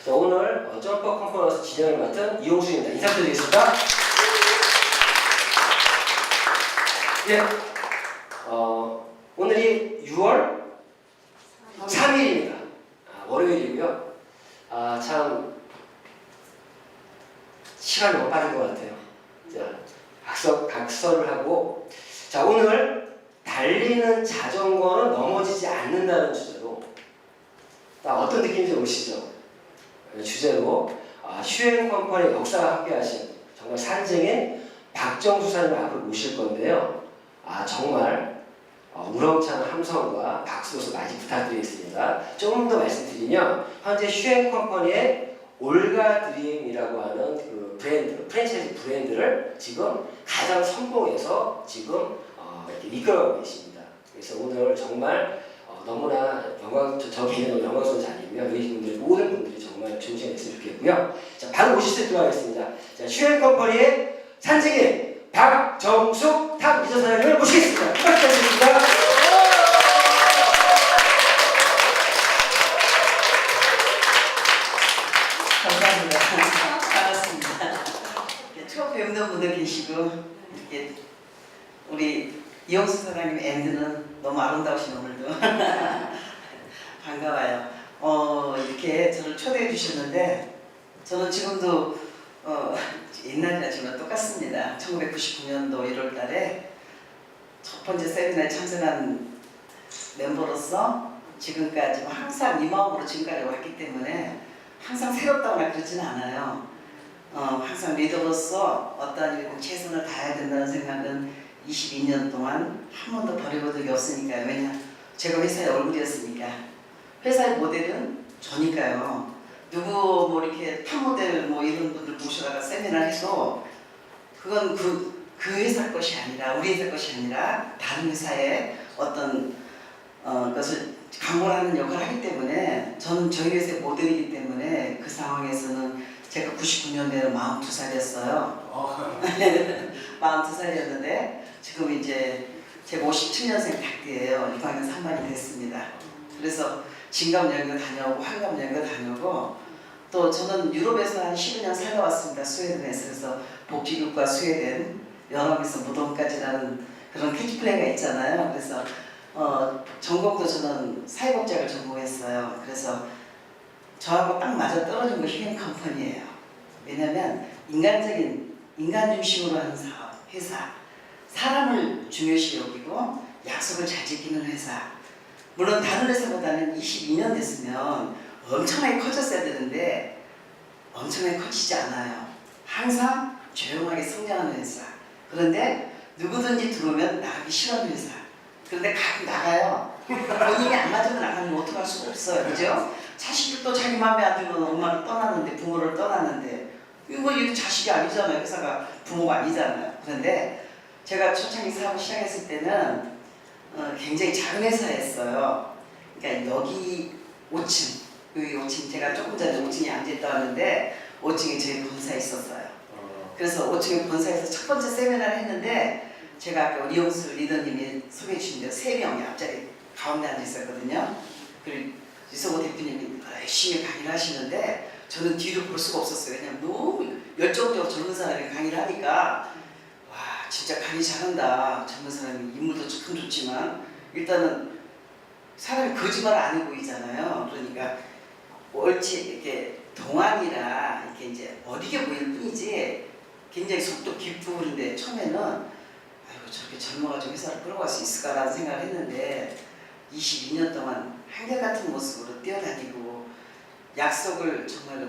자, 오늘 점퍼 컨퍼런스 진행을 맡은 이용수입니다. 인사드리겠습니다. 예, 오늘이 6월 3일입니다. 월요일이고요. 참 시간이 너무 빠른 것 같아요. 자, 각서를 하고, 자, 오늘 달리는 자전거는 넘어지지 않는다는 주제로, 어떤 느낌인지 오시죠? 주제로 슈행 컴퍼니 역사와 함께하신 정말 산증인 박정수 사님을 앞으로 모실 건데요. 정말 우렁찬 함성과 박수로서 많이 부탁드리겠습니다. 조금 더 말씀드리면 현재 슈행 컴퍼니의 올가 드림이라고 하는 그 브랜드, 프랜차이즈 브랜드를 지금 가장 성공해서 지금 이렇게 이끌어가고 계십니다. 그래서 오늘 정말 너무나 저 개인으로 영광스러운 자리고요. 여기 분들 모든 분들이 정말 좋은 시간 됐으면 좋겠고요. 자, 바로 모실 수 있도록 하겠습니다. 자, 슈행 컴퍼니의 산증인 박정숙 탑 이전 사장님을 모시겠습니다. 부탁드립니다. 감사합니다. 반갑습니다. 처음 뵙는 분들 계시고 이렇게 우리 이용수 사장님 엔드는 너무 아름다우신 오늘도 반가워요. 이렇게 저를 초대해 주셨는데 저는 지금도 옛날이지만 똑같습니다. 1999년도 1월 달에 첫 번째 세미나에 참석한 멤버로서 지금까지 항상 이 마음으로 지금까지 왔기 때문에 항상 새롭다거나 그러지는 않아요. 항상 리더로서 어떠한 일이든 최선을 다해야 된다는 생각은 22년 동안 한 번도 버려본 적이 없으니까요. 왜냐? 제가 회사의 얼굴이었으니까. 회사의 모델은 저니까요. 누구 뭐 이렇게 탑모델 뭐 이런 분들 모셔다가 세미나를 해도 그건 그 회사 것이 아니라 우리 회사 것이 아니라 다른 회사의 어떤 것을 강권하는 역할을 하기 때문에 저는 저희 회사의 모델이기 때문에 그 상황에서는 제가 99년대로 42살이었어요. 42살이었는데 지금 이제 제가 57년생 닭띠예요. 6학년 3반이 됐습니다. 그래서 진갑여행도 다녀오고 환갑여행도 다녀오고 또 저는 유럽에서 한 12년 살아왔습니다. 스웨덴에서. 그래서 복지국가 스웨덴 연합에서 무덤까지라는 그런 캐치플레이가 있잖아요. 그래서 전공도 저는 사회복지학을 전공했어요. 그래서 저하고 딱 맞아 떨어진 거 슈행 컴퍼니예요. 왜냐면 인간 중심으로 하는 사업, 회사, 사람을 중요시 여기고 약속을 잘 지키는 회사. 물론 다른 회사보다는 22년 됐으면 엄청나게 커졌어야 되는데 엄청나게 커지지 않아요. 항상 조용하게 성장하는 회사. 그런데 누구든지 들어오면 나가기 싫어하는 회사. 그런데 가끔 나가요. 본인이 안 맞으면 나가면 어떡할 수가 없어요. 그죠? 자식들도 자기 마음에 안 들면 엄마를 떠났는데, 부모를 떠났는데 이거 자식이 아니잖아요. 회사가 부모가 아니잖아요. 그런데 제가 초창기 사업을 시작했을 때는 굉장히 작은 회사였어요. 그러니까 여기 5층, 여기 5층, 제가 조금 전에 5층에 앉아있다 왔는데 5층에 저희 본사에 있었어요. 그래서 5층에 본사에서 첫 번째 세미나를 했는데 제가 아까 우리 이용수 리더님이 소개해 주신 대로 3명이 앞자리 가운데 앉아 있었거든요. 그리고 유성호 대표님이 열심히 강의를 하시는데 저는 뒤를 볼 수가 없었어요. 왜냐면 너무 열정적으로 젊은 사람이 강의를 하니까 와 진짜 강의 잘한다. 젊은 사람이 인물도 참 좋지만 일단은 사람이 거짓말을 안 해 보이잖아요. 그러니까 옳지 이렇게 동안이라 이렇게 이제 어리게 보일 뿐이지 굉장히 속도 깊고 그런데 처음에는 아이고 저렇게 젊어가지고 회사를 끌어갈 수 있을까라는 생각을 했는데 22년 동안 한결같은 모습으로 뛰어다니고 약속을 정말로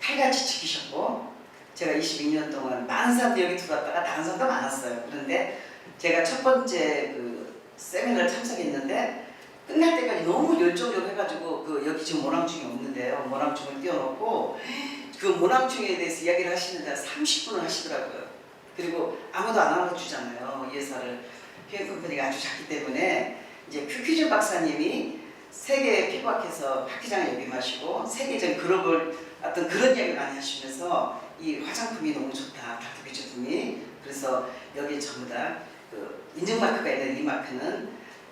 칼같이 지키셨고 제가 22년 동안 많은 사람들이 여기 들어왔다가 다른 사람도 많았어요. 그런데 제가 첫 번째 세미나를 참석했는데 끝날 때까지 너무 열정적으로 해가지고 여기 지금 모낭충이 없는데요. 모낭충을 띄워놓고 그 모낭충에 대해서 이야기를 하시는데 30분을 하시더라고요. 그리고 아무도 안 알아주잖아요. 이 회사를 슈행 컴퍼니가 아주 작기 때문에 이제 큐퀴즈 박사님이 세계 피부학회에서 학회장을 역임하시고 세계적인 글로벌 어떤 그런 이야기를 많이 하시면서 이 화장품이 너무 좋다. 닥터비 제품이. 그래서 여기 전부 다 인증마크가 있는 이 마크는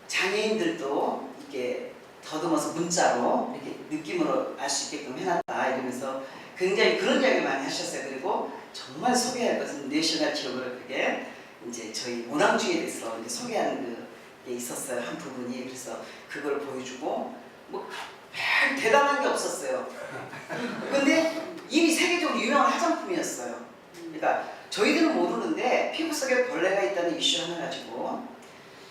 장애인들도 이게 더듬어서 문자로 이렇게 느낌으로 알 수 있게끔 해놨다 이러면서 굉장히 그런 이야기를 많이 하셨어요. 그리고 정말 소개할 것은 내셔널 지오그래픽에 이제 저희 문항중에 대해서 이렇게 소개하는 게 있었어요. 한 부분이. 그래서 그걸 보여주고 뭐 별 대단한 게 없었어요. 근데 이미 세계적으로 유명한 화장품이었어요. 그러니까 저희들은 모르는데 피부 속에 벌레가 있다는 이슈 하나 가지고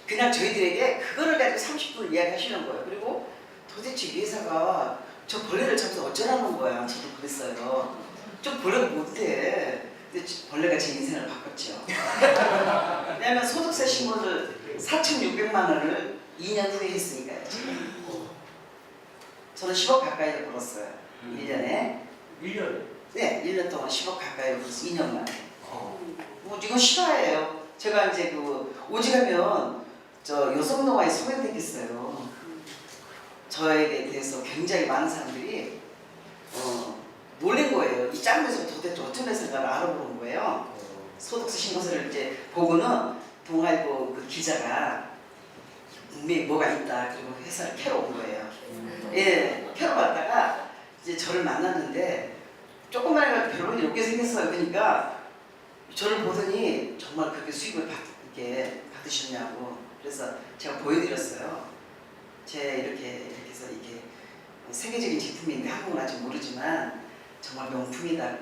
그냥 저희들에게 그거를 가지고 30분을 이야기하시는 거예요. 그리고 도대체 이 회사가 저 벌레를 잡아서 어쩌라는 거야. 저도 그랬어요. 좀 벌레가 못해. 근데 벌레가 제 인생을 바꿨죠. 왜냐하면 소득세 신고를 4,600만 원을 2년 후에 했으니까요. 저는 10억 가까이를 벌었어요. 1년에. 1년. 네, 1년 동안 10억 가까이를 벌었어. 2년 만에. 뭐 이건 실화예요. 제가 이제 그 오직하면 저 요성노가에 소개됐겠어요. 저에 대해서 굉장히 많은 사람들이 놀란 거예요. 이 작은 데서 도대체 어떤 회사인가를 알아보는 거예요. 소득세 신고서를 이제 보고는 동아일보 그 기자가 분명히 뭐가 있다. 그리고 회사를 캐러 온 거예요. 예, 캐러 갔다가 이제 저를 만났는데 조금만 해도 별로 이렇게 생겼어요. 그러니까 저를 보더니 정말 그렇게 수입을 받으셨냐고. 그래서 제가 보여드렸어요. 이렇게 해서 이게 세계적인 제품인데 한국은 아직 모르지만 정말 명품이다.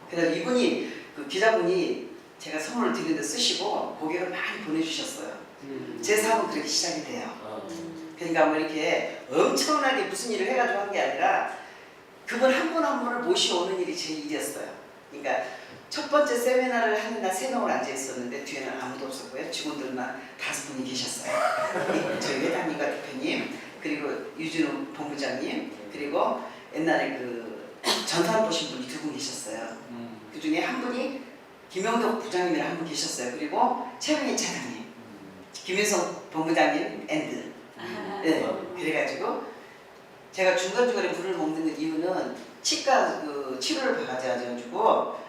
그래서 이분이 그 기자분이 제가 선물을 드리는데 쓰시고 고객을 많이 보내주셨어요. 제 사업은 그렇게 시작이 돼요. 그러니까 뭐 이렇게 엄청나게 무슨 일을 해가지고 한 게 아니라 그분 한 분 한 분을 모셔오는 일이 제 일이었어요. 그러니까 첫 번째 세미나를 하는 날 3명을 앉아 있었는데 뒤에는 아무도 없었고요. 직원들만 5분이 계셨어요. 저희 회장님과 대표님, 그리고 유진우 본부장님, 그리고 옛날에 그 전산 보신 분이 2분 계셨어요. 그 중에 한 분이 김영덕 부장님이랑 한 분 계셨어요. 그리고 최근희 차장님, 김윤성 본부장님 앤드. 네, 그래가지고 제가 중간중간에 물을 먹는 이유는 치과 그 치료를 받아가지고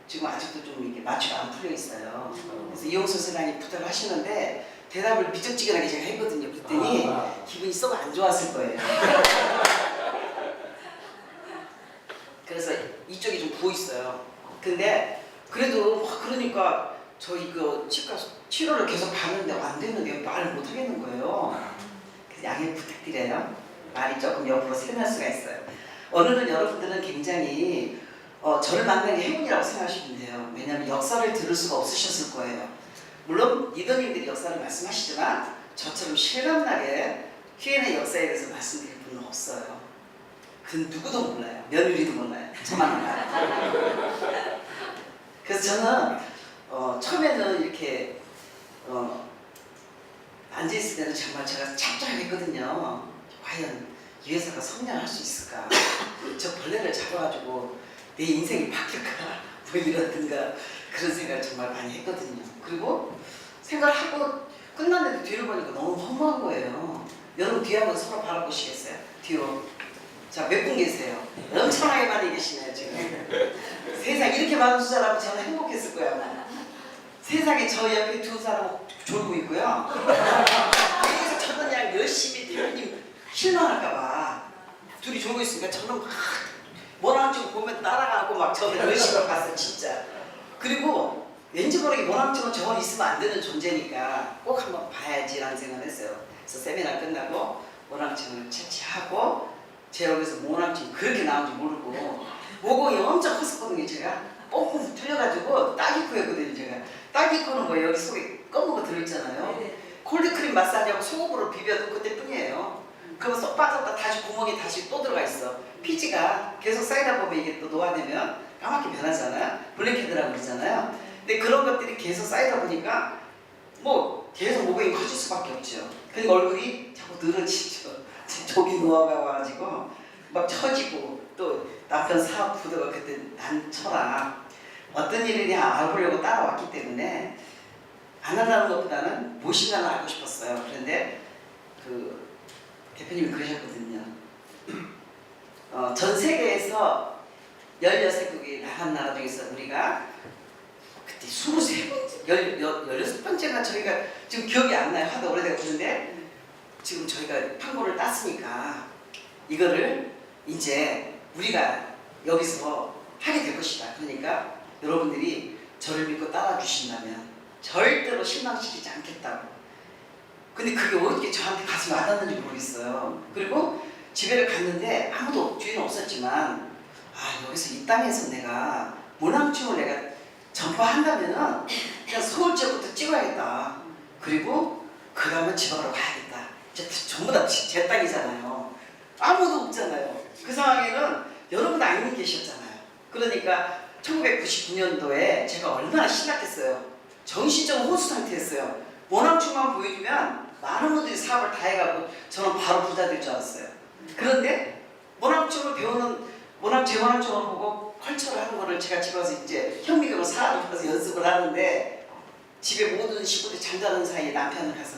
지금 아직도 좀 이렇게 마취가 안 풀려 있어요. 그래서 이용수 선생님이 부탁을 하시는데 대답을 미적지근하게 제가 했거든요. 그랬더니 기분이 썩 안 좋았을 거예요. 그래서 이쪽이 좀 부어 있어요. 근데 그래도 막 그러니까 저희 그 치과 치료를 계속 받는데 안 되는데 말을 못 하겠는 거예요. 그래서 양해 부탁드려요. 말이 조금 옆으로 새날 수가 있어요. 오늘은 여러분들은 굉장히 저를 만난 게 행운이라고 생각하시면 돼요. 왜냐하면 역사를 들을 수가 없으셨을 거예요. 물론 리더님들이 역사를 말씀하시지만 저처럼 실감나게 Q&A 역사에 대해서 말씀드릴 분은 없어요. 그 누구도 몰라요. 며느리도 몰라요. 저만 알아요. 그래서 저는 처음에는 이렇게 앉아있을 때는 정말 제가 착잡했거든요. 과연 이 회사가 성장할 수 있을까? 저 벌레를 잡아가지고 내 인생이 바뀔까? 뭐 이러든가 그런 생각을 정말 많이 했거든요. 그리고 생각을 하고 끝났는데 뒤를 보니까 너무 허무한 거예요. 여러분 뒤에 한번 서로 바라보시겠어요? 뒤로. 자, 몇 분 계세요? 엄청나게 많이 계시네요 지금. 세상 이렇게 많은 숫자라면 저는 행복했을 거예요. 세상에 저 옆에 2 사람 졸고 있고요. 그래서 저는 그냥 열심히 대표님 실망할까봐 둘이 졸고 있으니까 저는 막 모낭증 보면 따라가고 막 저는 열심히 봤어요 진짜. 그리고 왠지 모르게 모낭증은 저건 있으면 안 되는 존재니까 꼭 한번 봐야지라는 생각을 했어요. 그래서 세미나 끝나고 모낭증을 채취하고 제 얼굴에서 모낭증이 그렇게 나온지 모르고 모공이 엄청 컸었거든요. 제가 뻥뻥 뚫려가지고 따기코였거든요. 제가 따기코는 뭐 여기 속에 검은 거 들어있잖아요. 콜드크림 마사지하고 소금으로 비벼도 그때뿐이에요. 그러면 쏙 빠졌다 다시 구멍이 다시 또 들어가 있어. 피지가 계속 쌓이다 보면 이게 또 노화되면 까맣게 변하잖아요. 블랙헤드라고 그러잖아요. 근데 그런 것들이 계속 쌓이다 보니까 뭐 계속 모공이 커질 수밖에 없죠. 그러니까 얼굴이 자꾸 늘어지죠. 족이 누워가지고 막 처지고 또 남편 사업 부도가 그때 난 쳐라. 어떤 일이냐 알아보려고 따라왔기 때문에 안 한다는 것보다는 무엇인가는 알고 싶었어요. 그런데 그 대표님이 그러셨거든요. 전 세계에서 16개국이 나간 나라 중에서 우리가 그때 23번째, 16번째가 저희가 지금 기억이 안 나요. 하도 오래되고 그런데 지금 저희가 판고를 땄으니까 이거를 이제 우리가 여기서 하게 될 것이다. 그러니까 여러분들이 저를 믿고 따라주신다면 절대로 실망시키지 않겠다고. 근데 그게 어떻게 저한테 가슴에 와닿는지 모르겠어요. 그리고 집에를 갔는데 아무도 주인은 없었지만 여기서 이 땅에서 내가 모낭충을 내가 전파한다면은 그냥 서울 지역부터 찍어야겠다. 그리고 그 다음에 지방으로 가야겠다. 이제 전부 다 제 땅이잖아요. 아무도 없잖아요. 그 상황에는 여러분 안 계셨잖아요. 그러니까 1999년도에 제가 얼마나 신났겠어요. 정신적 혼수 상태였어요. 모낭충만 보여주면 많은 분들이 사업을 다 해가고 저는 바로 부자 될 줄 알았어요. 그런데 모낭충을 배우는 제 모낭충을 보고 컬처를 하는 거를 제가 집에 와서 이제 현미경으로 사람을 연습을 하는데 집에 모든 식구들이 잠자는 사이에 남편을 가서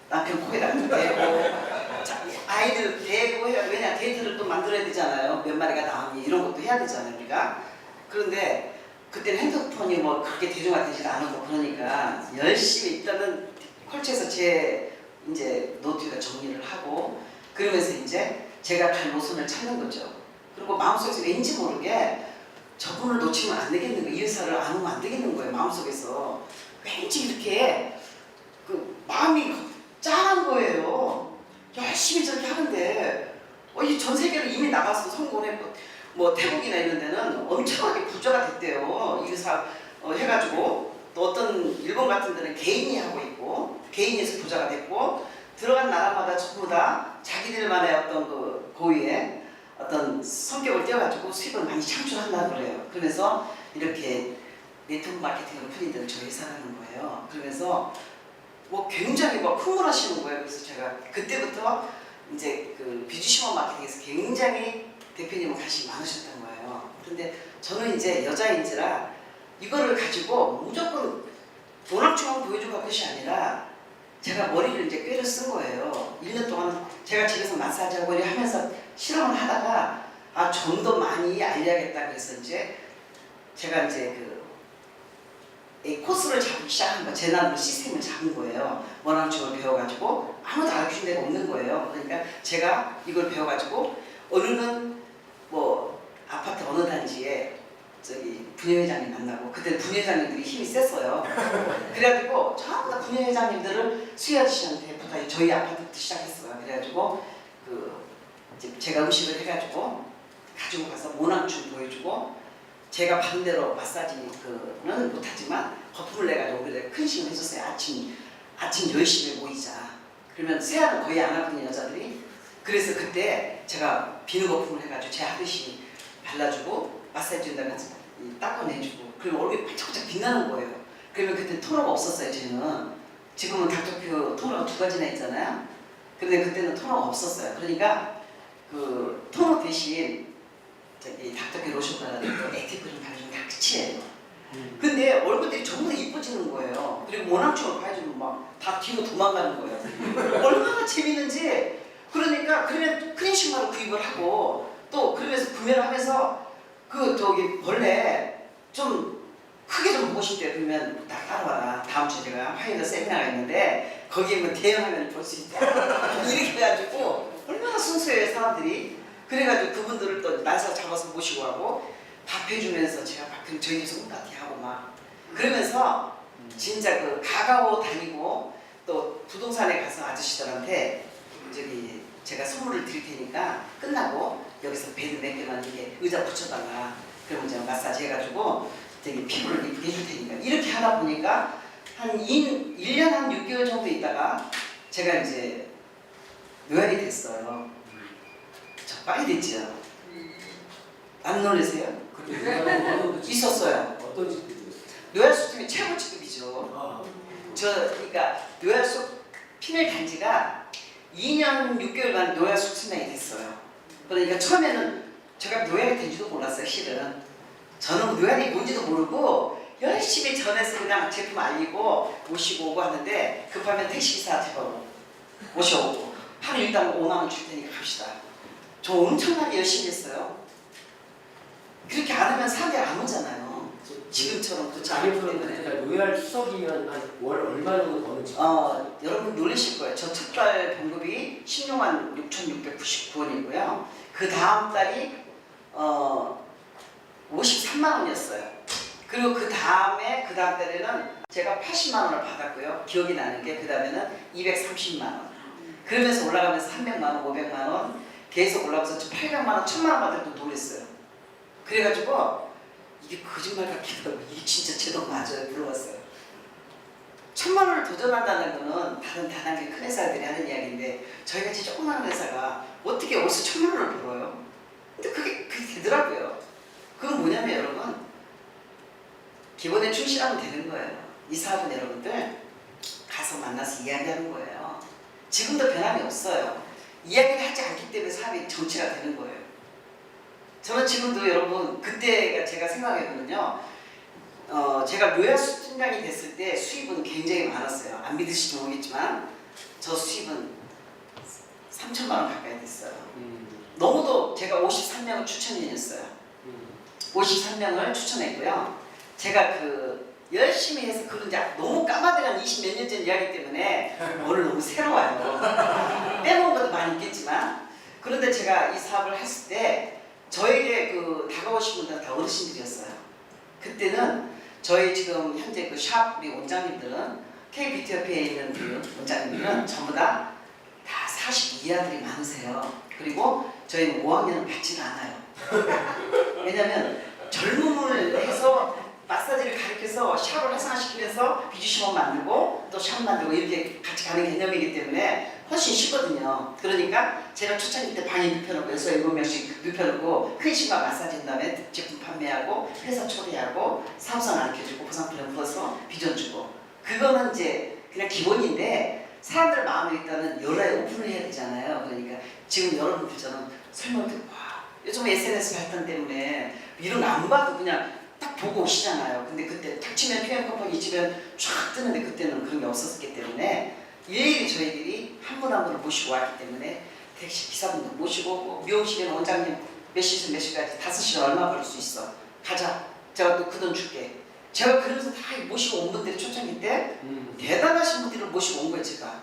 남편 코에다 대고 아이들 대고 해야 왜냐 데이트를 또 만들어야 되잖아요. 몇 마리가 나오니 이런 것도 해야 되잖아요 우리가. 그런데 그때는 핸드폰이 뭐 그렇게 대중화되지 않고 그러니까 열심히 일단은 컬처에서 제 이제 노트에다 정리를 하고 그러면서 이제 제가 갈 노선을 찾는 거죠. 그리고 마음속에서 왠지 모르게 저분을 놓치면 안 되겠는 거예요. 이 회사를 안 오면 안 되겠는 거예요. 마음속에서 왠지 이렇게 그 마음이 짠한 거예요. 열심히 저렇게 하는데 이 전 세계로 이미 나가서 성공을 했고 뭐 태국이나 이런 데는 엄청나게 부자가 됐대요. 이 회사 해가지고 또 어떤 일본 같은 데는 개인이 하고 있고 개인에서 부자가 됐고 들어간 나라마다 전부 다 자기들만의 어떤 그 고유의 어떤 성격을 띄워가지고 수입을 많이 창출한다고 그래요. 그러면서 이렇게 네트워크 마케팅으로 풀리던 저 회사라는 거예요. 그러면서 뭐 굉장히 막 흥분하시는 거예요. 그래서 제가 그때부터 이제 그 비주시원 마케팅에서 굉장히 대표님은 관심이 많으셨던 거예요. 근데 저는 이제 여자인지라 이거를 가지고 무조건 모낭충만 보여주고 할 것이 아니라 제가 머리를 이제 꾀를 쓴 거예요. 1년 동안 제가 집에서 마사지하고 이렇게 하면서 실험을 하다가 좀 더 많이 알려야겠다 그래서 이제 제가 이제 이 코스를 잡기 시작한 거, 제 나름의 시스템을 잡은 거예요. 모낭충을 배워가지고 아무도 알려준 데가 없는 거예요. 그러니까 제가 이걸 배워가지고 어느는 뭐 아파트 어느 단지에 저기 분회장님 만나고 그때 분회장님들이 힘이 셌어요. 그래가지고 전부 다 분회장님들을 수희 아저씨한테 부탁해 저희 아파트부터 시작했어요. 그래가지고 이제 제가 음식을 해가지고 가지고 가서 모낭충 보여주고 제가 반대로 마사지는 못하지만 거품을 내가지고 그래 큰 힘을 해줬어요. 아침 10시에 모이자. 그러면 세안은 거의 안 하거든요 여자들이. 그래서 그때 제가 비누 거품을 해가지고 제 하듯이 발라주고 마사지 준다면서 닦아내주고 그러면 얼굴이 반짝반짝 빛나는 거예요. 그러면 그때 토너가 없었어요 저는. 지금은 닥터퓨 토너가 2가지나 있잖아요. 근데 그때는 토너가 없었어요. 그러니까 그 토너 대신 저기 닥터퓨 로션 발라주고 액티브를 발라주면 다 끝이에요. 근데 얼굴들이 전부 다 이뻐지는 거예요. 그리고 모낭충을 봐주면 막 다 뒤로 도망가는 거예요. 얼마나 재밌는지. 그러니까 그러면 크림신발을 구입을 하고 또 그러면서 구매를 하면서 벌레 좀 크게 좀 보고 싶대요. 그러면 나 따라와라. 다음 주에 제가 화요일에 세미나가 있는데 거기에 뭐 대형 화면을 볼 수 있다. 이렇게 해가지고 얼마나 순수해요 사람들이. 그래가지고 그분들을 또 날짜 잡아서 모시고 하고 밥 해주면서 제가 막 그럼 저희 집에서 온갖이 하고 막 그러면서 진짜 가가오 다니고 또 부동산에 가서 아저씨들한테 저기 제가 선물을 드릴 테니까 끝나고 여기서 베드 몇 개만 이렇게 의자 붙여달라. 그러면 제가 마사지 해가지고 저기 피부를 이쁘게 해줄 테니까 이렇게 하다 보니까 한 1년 한 6개월 정도 있다가 제가 이제 노열이 됐어요. 저 빨리 됐죠. 안 놀라세요? 있었어요. 어떤 직급이었어요? 노열수팀이 최고 직급이죠. 그러니까 노열수 피밀 단지가 2년 6개월간 노열수 팀장이 됐어요. 그러니까 처음에는 제가 노열이 된지도 몰랐어요 실은. 저는 노열이 뭔지도 모르고 열심히 전해서 그냥 제품 알리고 모시고 오고 하는데 급하면 택시기사 제가 모셔오고 하루 일당 5만 원 줄 테니까 갑시다. 저 엄청나게 열심히 했어요. 그렇게 안 하면 사람들이 안 오잖아요. 지금처럼 그렇지 자기 않기 프로그램 때문에. 그러니까 로얄 수석이면 한 월 얼마 정도 버는지. 여러분 놀라실 거예요. 저 첫 달 봉급이 16만 6,699원이고요. 그 다음 달이 53만 원이었어요. 그리고 그 다음 달에는 제가 80만 원을 받았고요. 기억이 나는 게 그 다음에는 230만 원. 그러면서 올라가면서 300만 원, 500만 원 계속 올라가서 800만 원, 1000만 원 받을 때 놀랐어요. 그래가지고 이게 거짓말 같기도 하고 이게 진짜 제 돈 맞아요. 물어봤어요. 1000만 원을 도전한다는 거는 다른 다단계 큰 회사들이 하는 이야기인데 저희같이 조그마한 회사가 어떻게 월수 1000만 원을 벌어요? 근데 그게 되더라고요. 그건 뭐냐면 여러분 기본에 충실하면 되는 거예요. 이 사업은 여러분들 가서 만나서 이야기하는 거예요. 지금도 변함이 없어요. 이야기를 하지 않기 때문에 사업이 정치가 되는 거예요. 저는 지금도 여러분 그때가 제가 생각해보면요. 제가 로얄 팀장이 됐을 때 수입은 굉장히 많았어요. 안 믿으실지 모르겠지만 저 수입은 3천만 원 가까이 됐어요. 너무도 제가 53명을 추천했어요. 53명을 추천했고요. 제가 열심히 해서 그런 이제 너무 까마득한 20몇 년 전 이야기 때문에 오늘 너무 새로워요. 빼먹은 것도 많이 있겠지만 그런데 제가 이 사업을 했을 때 저에게 다가오신 분들은 다 어르신들이었어요. 그때는 저희 지금 현재 샵 우리 원장님들은 K뷰티협회에 있는 원장님들은 전부 다 40 이하들이 많으세요. 그리고 저희는 5학년은 받지도 않아요. 왜냐면 젊음을 해서 마사지를 가르쳐서 샵을 활성화시키면서 비주시몬 만들고 또 샵 만들고 이렇게 같이 가는 개념이기 때문에 훨씬 쉽거든요. 그러니까 제가 초창기 때 방에 눕혀놓고 6, 7명씩 눕혀놓고 큰 시간 마사지 한 다음에 제품 판매하고 회사 초대하고 사업성 가르쳐주고 보상표를 풀어서 비전 주고 그거는 이제 그냥 기본인데 사람들 마음에 일단은 열어야 오픈을 해야 되잖아요. 그러니까 지금 여러분들처럼 설명 듣고 와 요즘 SNS 발달 때문에 이런 거 안 봐도 그냥 딱 보고 오시잖아요. 근데 그때 탁 치면 표현 컴퍼니 치면 쫙 뜨는데 그때는 그런 게 없었기 때문에 일일이 저희들이 한 분 한 분을 모시고 왔기 때문에 택시 기사분도 모시고 오고 미용실에는 원장님 몇 시에서 몇 시까지 5시간 얼마 벌 수 있어 가자 제가 또 그 돈 줄게 제가 그러면서 다 모시고 온 분들이 초창기 때 대단하신 분들을 모시고 온 거예요 제가.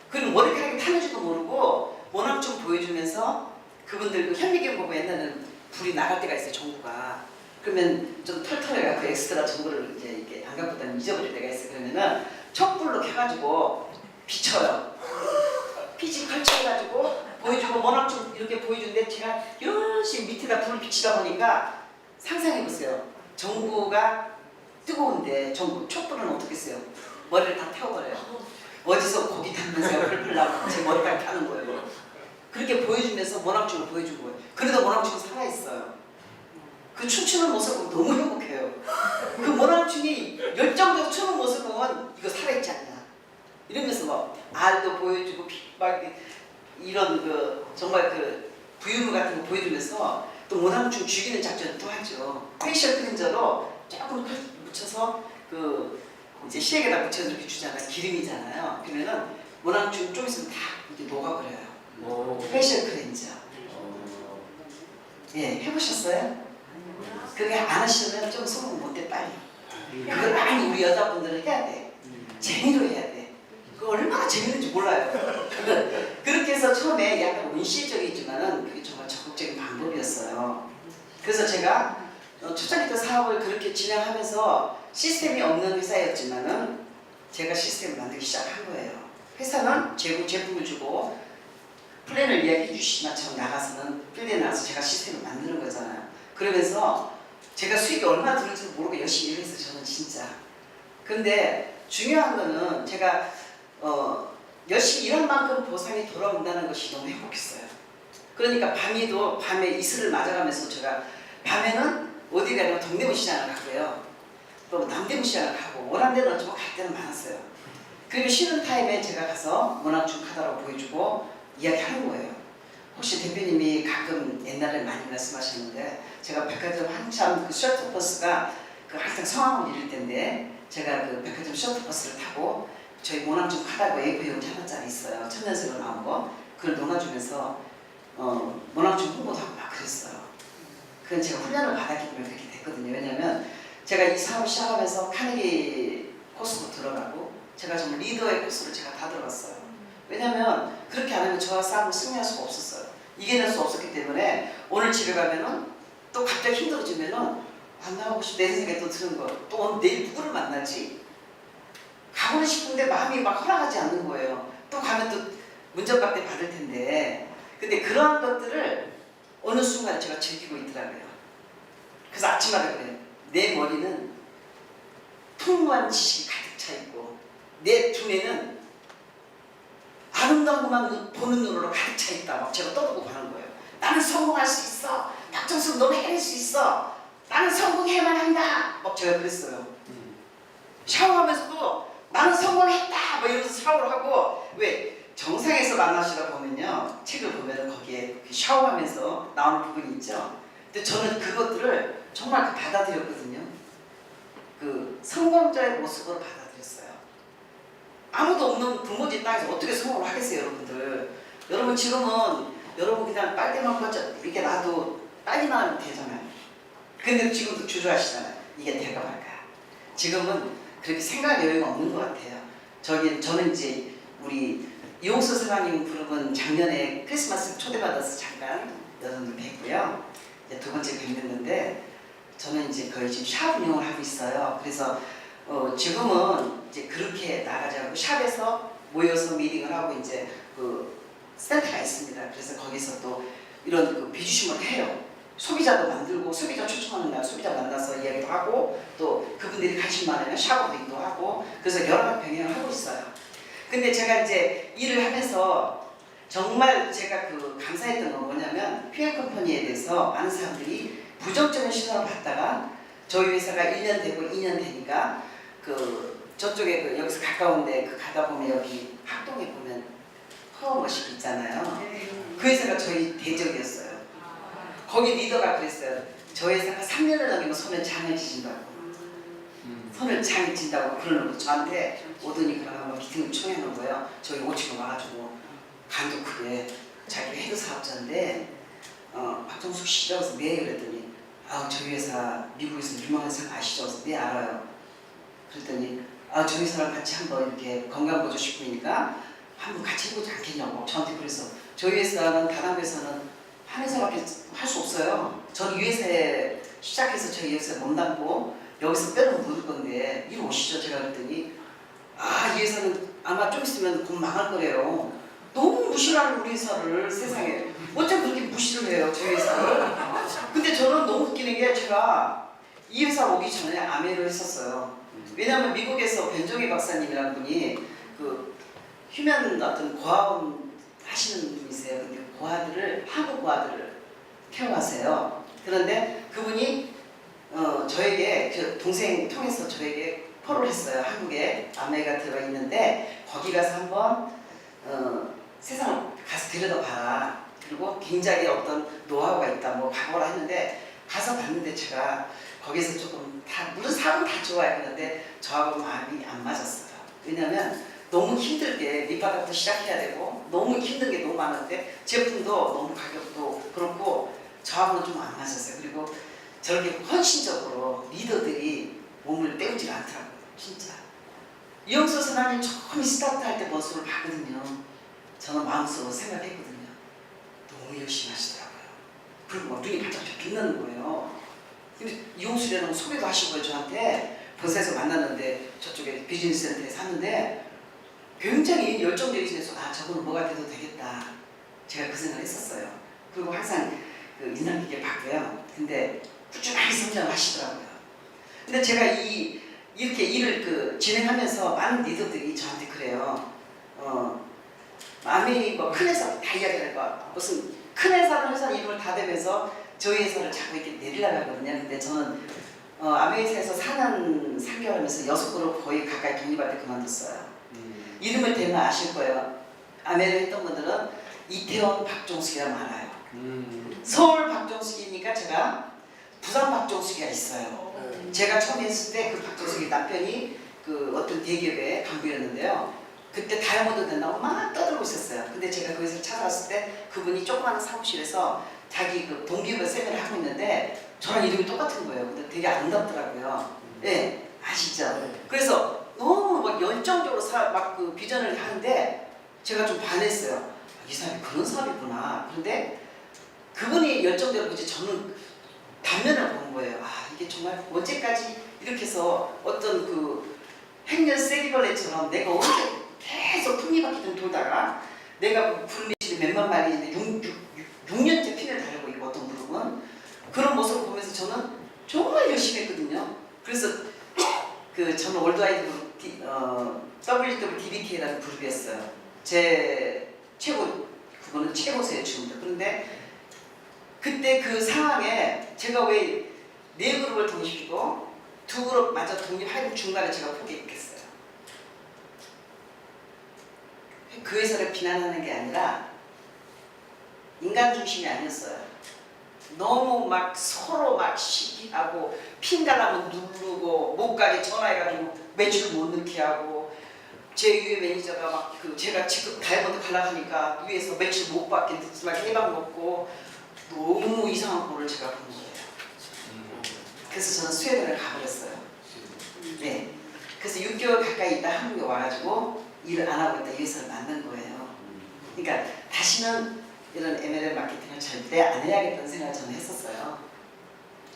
그리고 머리카락이 타는지도 모르고 워낙 좀 보여주면서 그분들 현미경 보고 옛날에는 불이 나갈 때가 있어요 전구가. 그러면 좀 털털해갖고 엑스트라 전구를 이제 이렇게 안 갖고 다니면 잊어버릴 때가 있어요. 그러면은 촛불로 켜가지고 비춰요. 피지 펼쳐가지고 보여주고 워낙 좀 이렇게 보여주는데 제가 열심히 밑에다 불을 비치다 보니까 상상해보세요. 전구가 뜨거운데 전구 촛불은 어떻게 써요? 머리를 다 태워버려요. 어디서 고기 탔는지가 펄펄 나고 제 머리까지 타는 거예요. 그렇게 보여주면서 모낭충을 보여준 거예요. 그래도 모낭충은 살아있어요. 그 춤추는 모습은 너무 행복해요. 그 모낭충이 열정적으로 추는 모습은 이거 살아있지 않냐 이러면서 막 알도 보여주고 막 이런 정말 부유물 같은 거 보여주면서 또 모낭충 죽이는 작전을 또 하죠. 페이셜 클렌저로 조금 묻혀서 이제 시래기에다 묻혀서 이렇게 주잖아요. 기름이잖아요. 그러면은 모낭충 좀 있으면 다 이렇게 녹아버려요. 페이셜 클렌저. 예, 해보셨어요? 그게 안 하시면 좀 소문 못해 빨리. 그걸 많이 우리 여자분들은 해야 돼. 재미로 해야 돼. 그거 얼마나 재밌는지 몰라요. 그렇게 해서 처음에 약간 운시적이지만은 그게 정말 적극적인 방법이었어요. 그래서 제가 초창기 때 사업을 그렇게 진행하면서 시스템이 없는 회사였지만은 제가 시스템을 만들기 시작한 거예요. 회사는 제품을 주고 플랜을 이야기해 주시지만 저 나가서는 필드에 나가서 제가 시스템을 만드는 거잖아요. 그러면서 제가 수익이 얼마나 들을지도 모르고 열심히 일했어요. 저는 진짜. 근데 중요한 거는 제가 열심히 일한 만큼 보상이 돌아온다는 것이 너무 행복했어요. 그러니까 밤에 이슬을 맞아가면서 제가 밤에는 어디 가냐면 동대문 시장을 가고요. 또 남대문 시장을 가고 원하는 데는 좀 갈 때는 많았어요. 그리고 쉬는 타임에 제가 가서 모낭충 카다라고 보여주고 이야기하는 거예요. 혹시 대표님이 가끔 옛날에 많이 말씀하셨는데 제가 백화점 한참 셔틀버스가 항상 성황을 이룰 때인데 제가 백화점 셔틀버스를 타고 저희 모낭충 카다고 A4 용지 하나짜리 있어요. 천년새로 나온 거 그걸 놀아주면서 모낭충 홍보도 하고 막 그랬어요. 그건 제가 훈련을 받았기 때문에 그렇게 됐거든요. 왜냐면 제가 이 사업을 시작하면서 카네기 코스로 들어가고 제가 정말 리더의 코스를 제가 다 들어갔어요. 왜냐면 그렇게 안 하면 저와 싸움을 승리할 수가 없었어요. 이겨낼 수 없었기 때문에 오늘 집에 가면은 또 갑자기 힘들어지면은 안 나가고 싶어 내 생각에 또 드는 거. 또 오늘 내일 누구를 만나지? 가고는 싶은데 마음이 막 허락하지 않는 거예요. 또 가면 또 문전박대 받을 텐데. 근데 그러한 것들을 어느 순간 제가 즐기고 있더라고요. 그래서 아침마다 그래요. 내 머리는 풍부한 지식이 가득 차 있고 내 두뇌는 아름다운 것만 보는 눈으로 가득 차 있다. 막 제가 떠들고 가는 거예요. 나는 성공할 수 있어. 박정수 너는 해낼 수 있어. 나는 성공해만 한다. 막 제가 그랬어요. 샤워하면서도 나는 성공했다. 막 이러면서 샤워를 하고 왜 정상에서 만나시다 보면요. 책을 보면은 거기에 샤워하면서 나오는 부분이 있죠. 근데 저는 그것들을 정말 받아들였거든요. 그 성공자의 모습으로 받아들였어요. 아무도 없는 부모님 땅에서 어떻게 성공을 하겠어요, 여러분들. 여러분 지금은 여러분 그냥 빨대만 꽂아 이렇게 놔도 빨리만 하면 되잖아요. 근데 지금도 주저하시잖아요. 이게 될까 말까. 지금은 그렇게 생각 여유가 없는 것 같아요. 저는 이제 우리 이용수 사장님 부르면 작년에 크리스마스 초대받아서 잠깐 여러분들 뵙고요. 이제 두 번째 뵙는데 저는 이제 거의 지금 샵 운영을 하고 있어요. 그래서 지금은 이제 그렇게 나가지 않고 샵에서 모여서 미팅을 하고 이제 그 센터가 있습니다. 그래서 거기서 또 이런 그 비주심을 해요. 소비자도 만들고 소비자 초청하는 날 소비자 만나서 이야기도 하고 또 그분들이 관심 많으면 샵으로도 하고 그래서 여러 가지 병행을 하고 있어요. 근데 제가 이제 일을 하면서 정말 제가 그 감사했던 건 뭐냐면 PR 컴퍼니에 대해서 많은 사람들이 부정적인 시선을 받다가 저희 회사가 1년 되고 2년 되니까 그 저쪽에 그 여기서 가까운데 그 가다 보면 여기 학동에 보면 파워머신 있잖아요. 그 회사가 저희 대적이었어요. 거기 리더가 그랬어요. 저 회사가 3년을 넘기면 손에 장을 지진다고. 손을 장이 진다고 그러는 거 저한테 오더니 그러면 뭐 미팅을 청해놓은 거예요. 저희 5층에 와가지고 간도 크게 자기 헤드 사업자인데 박정숙 씨죠? 그래서 네 그랬더니 저희 회사 미국에서 유명한 사람 아시죠? 그래서 네 알아요. 그랬더니 저희 회사랑 같이 한번 이렇게 건강보조 식품이니까 한번 같이 해보지 않겠냐고 저한테 그래서 저희 회사는 다른 회사는 한 회사밖에 할 수 없어요. 저는 이 회사에 시작해서 저희 회사에 몸담고 여기서 빼놓으면 묻을 건데 이리 오시죠. 제가 그랬더니 이 회사는 아마 좀 있으면 곧 망할 거래요. 너무 무시를 하는 우리 회사를 세상에 어쩜 그렇게 무시를 해요 저희 회사를. 근데 저는 너무 웃기는 게 제가 이 회사 오기 전에 아메를 했었어요. 왜냐하면 미국에서 변종희 박사님이라는 분이 그 휴면 어떤 고아원 하시는 분이세요. 근데 고아들을 한국 고아들을 케어하세요. 그런데 그분이 저에게 그 동생 통해서 저에게 콜을 했어요. 한국에 아메가 들어가 있는데 거기 가서 한번 세상을 가서 들여다봐라. 그리고 굉장히 어떤 노하우가 있다. 뭐 각오를 했는데 가서 봤는데 제가 거기서 조금 다 물론 사람 다 좋아요. 그런데 저하고 마음이 안 맞았어요. 왜냐면 너무 힘들게 밑바닥부터 시작해야 되고 너무 힘든 게 너무 많은데 제품도 너무 가격도 그렇고 저하고는 좀 안 맞았어요. 그리고 저렇게 헌신적으로 리더들이 몸을 때우지가 않더라고요. 진짜. 이용수 선생님 처음 스타트 할 때 모습을 봤거든요. 저는 마음속으로 생각했거든요. 너무 열심히 하시더라고요. 그리고 막 눈이 반짝반짝 빛나는 거예요. 근데 이용수라는 소개도 하시고요. 저한테 본사에서 만났는데 저쪽에 비즈니스 센터에 샀는데 굉장히 열정적이시면서 저거는 뭐가 돼도 되겠다. 제가 그 생각을 했었어요. 그리고 항상 그 인상 깊게 봤고요. 근데 꾸준하게 성장하시더라고요. 근데 제가 이렇게 일을 진행하면서 많은 리더들이 저한테 그래요. 남이 뭐 큰 회사 다 이야기할 거 무슨 큰 회사는 회사 이름을 다 대면서 저희 회사를 자꾸 이렇게 내리려고 하거든요. 근데 저는 아메리카에서 4년 3개월 하면서 6그룹 거의 가까이 독립할 때 그만뒀어요. 이름을 대면 아실 거예요. 아메리카 했던 분들은 이태원 박종숙이라고 알아요. 서울 박종숙이니까 제가 부산 박종숙이가 있어요. 제가 처음 했을 때 그 박종숙이 남편이 그 어떤 대기업의 간부였는데요. 그때 다이아몬드 된다고 막 떠들고 있었어요. 근데 제가 거기서 찾아왔을 때 그분이 조그마한 사무실에서 자기 그 동기부여 세미나를 하고 있는데 저랑 이름이 똑같은 거예요. 근데 되게 아름답더라고요. 예, 아시죠? 네. 그래서 너무 막 열정적으로 막 그 비전을 하는데 제가 좀 반했어요. 이 사람이 그런 사람이구나. 그런데 그분이 열정적으로 이제 저는 단면을 보는 거예요. 아, 이게 정말 언제까지 이렇게 해서 어떤 그 행렬 세리벌레처럼 내가 언제 계속 톱니바퀴 좀 돌다가 내가 굴리시는 몇만 마리 6년째 핀을 달고 있고 어떤 무릎은 그런 모습을 보면서 저는 정말 열심히 했거든요. 그래서 그 저는 월드와이드 그룹 WWDBK라는 그룹이었어요. 제 최고 그거는 최고세요 지금도. 그런데 그때 그 상황에 제가 왜 네 그룹을 독립시키고 두 그룹 마저 독립하고 중간에 제가 포기했겠어요. 그 회사를 비난하는 게 아니라 인간 중심이 아니었어요. 너무 막 서로 막 시기하고 핀갈라면 누르고 못 가게 전화해가지고 매출 못 넣게 하고 제 위에 매니저가 막 그 제가 지금 다이아몬드 가려고 하니까 위에서 매출 못 받게 막 해방 먹고 너무 이상한 꼴을 제가 본 거예요. 그래서 저는 스웨덴을 가버렸어요. 네. 그래서 6개월 가까이 있다 한국에 와가지고 일을 안 하고 있다 이 회사를 만든 거예요. 그러니까 다시는 이런 MLM 마케팅을 절대 안 해야겠다는 생각을 저는 했었어요.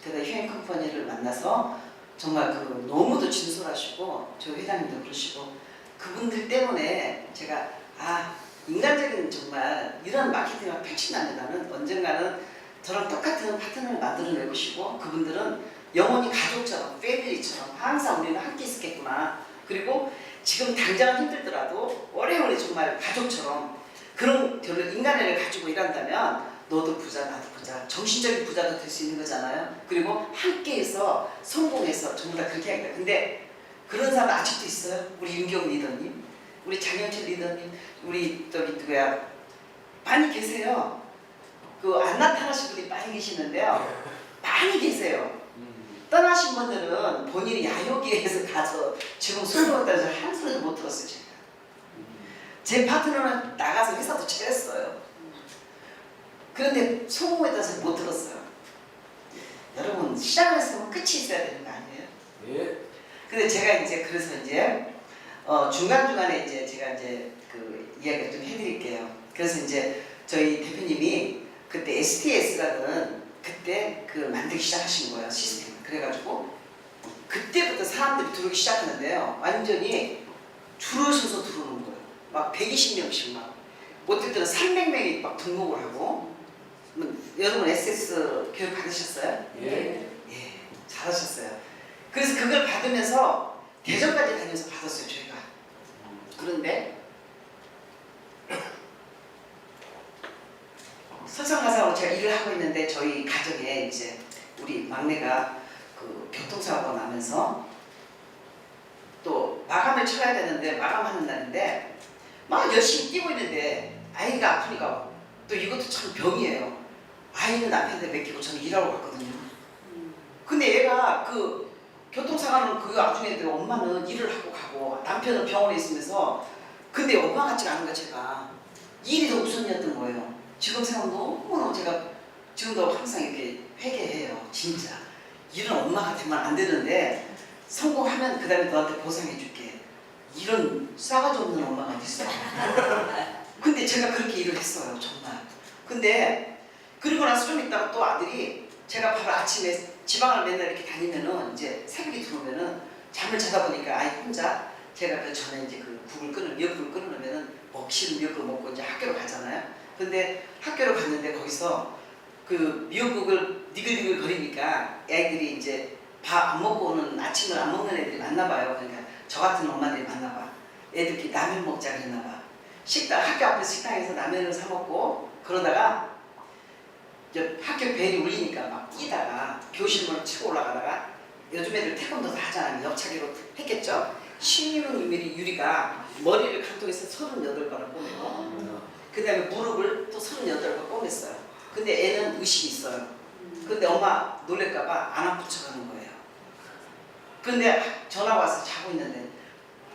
그래서 휴행 컴퍼니를 만나서 정말 그 너무도 진솔하시고 저 회장님도 그러시고 그분들 때문에 제가 아 인간적인 정말 이런 마케팅을 펼친다면 언젠가는 저랑 똑같은 파트너를 만들어낼 것이고 그분들은 영원히 가족처럼 패밀리처럼 항상 우리는 함께 있었겠구나. 그리고 지금 당장은 힘들더라도 오래오래 정말 가족처럼 그런 인간애를 가지고 일한다면 너도 부자 나도 부자 정신적인 부자도 될 수 있는 거잖아요. 그리고 함께해서 성공해서 전부 다 그렇게 하겠다. 근데 그런 사람 아직도 있어요. 우리 윤경 리더님, 우리 장영철 리더님, 우리 저기 누구야 많이 계세요. 그 안 나타나신 분이 많이 계시는데요. 많이 계세요. 떠나신 분들은 본인이 야요기에서 가서 지금 수능을 따서 한 소리도 못 들었어요. 제가. 제 파트너는 나가서 회사도 차렸어요. 그런데 성공했다서 못 들었어요. 여러분 시작을 했으면 끝이 있어야 되는 거 아니에요? 예. 근데 제가 이제 그래서 이제 중간중간에 이제 제가 이제 그 이야기를 좀 해드릴게요. 그래서 이제 저희 대표님이 그때 STS라는 그때 그 만들기 시작하신 거예요 시스템. 그래가지고 그때부터 사람들이 들어오기 시작하는데요. 완전히 줄을 서서 들어오는 거예요. 막 120명씩 막 어떨 때는 300명이 막 등록을 하고. 여러분 SS 교육 받으셨어요? 예. 예, 잘하셨어요. 그래서 그걸 받으면서 대전까지 다니면서 받았어요 저희가. 그런데 설상가상으로 제가 일을 하고 있는데 저희 가정에 이제 우리 막내가 그 교통사고가 나면서 또 마감을 쳐야 되는데 마감하는 날인데 막 열심히 뛰고 있는데 아이가 아프니까 또 이것도 참 병이에요. 아이는 남편한테 맡기고 저는 일하러 갔거든요. 근데 얘가 그 교통사고는 그 와중에 엄마는 일을 하고 가고 남편은 병원에 있으면서 근데 엄마 같지가 않은 거야 제가. 일이 더 우선이었던 거예요. 지금 생각하면 너무너무 제가 지금도 항상 이렇게 회개해요. 진짜 일은 엄마가 되면 안 되는데 성공하면 그 다음에 너한테 보상해 줄게. 이런 싸가지 없는 엄마가 어딨어. 근데 제가 그렇게 일을 했어요 정말. 근데 그리고 나서 좀 있다가 또 아들이 제가 바로 아침에 지방을 맨날 이렇게 다니면은 이제 새벽에 들어오면은 잠을 자다 보니까 아이 혼자 제가 그 전에 이제 그 미역국을 끓여놓으면은 먹시는 미역국을 먹고 이제 학교로 가잖아요. 근데 학교로 갔는데 거기서 그 미역국을 니글니글 거리니까 애들이 이제 밥 안 먹고 오는 아침을 안 먹는 애들이 많나 봐요. 그러니까 저 같은 엄마들이 많나 봐. 애들끼리 라면 먹자 그랬나 봐. 학교 앞에 식당에서 라면을 사 먹고 그러다가 학교 벨이 울리니까 막 뛰다가 교실문을 치고 올라가다가 요즘 애들 태권도도 하잖아요. 옆차기로 했겠죠. 16mm 유리가 머리를 간통해서 38번을 꼬매고 그 다음에 무릎을 또 38번 꼬맸어요. 근데 애는 의식이 있어요. 근데 엄마 놀랄까봐 안 아픈 척하는 거예요. 근데 전화 와서 자고 있는데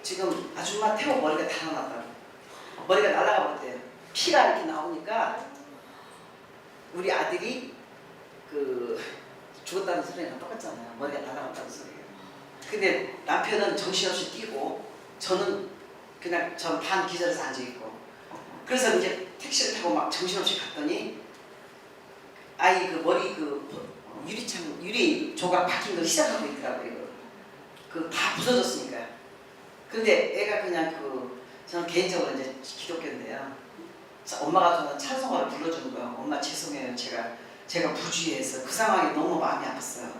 지금 아줌마 태워 머리가 다 날아갔다고. 머리가 날아가 버렸대요. 피가 이렇게 나오니까 우리 아들이 그 죽었다는 소리랑 똑같잖아요. 머리가 날아갔다는 소리가. 근데 남편은 정신없이 뛰고 저는 그냥 전 반 기절해서 앉아있고 그래서 이제 택시를 타고 막 정신없이 갔더니 아이 그 머리 그 유리 조각 박힌 걸 시작하고 있더라고요. 그 다 부서졌으니까. 근데 애가 그냥 저는 개인적으로 이제 기독교인데요. 엄마가 저는 찬송가를 불러주는 거예요. 엄마 죄송해요. 제가 부주의해서 그 상황이 너무 마음이 아팠어요.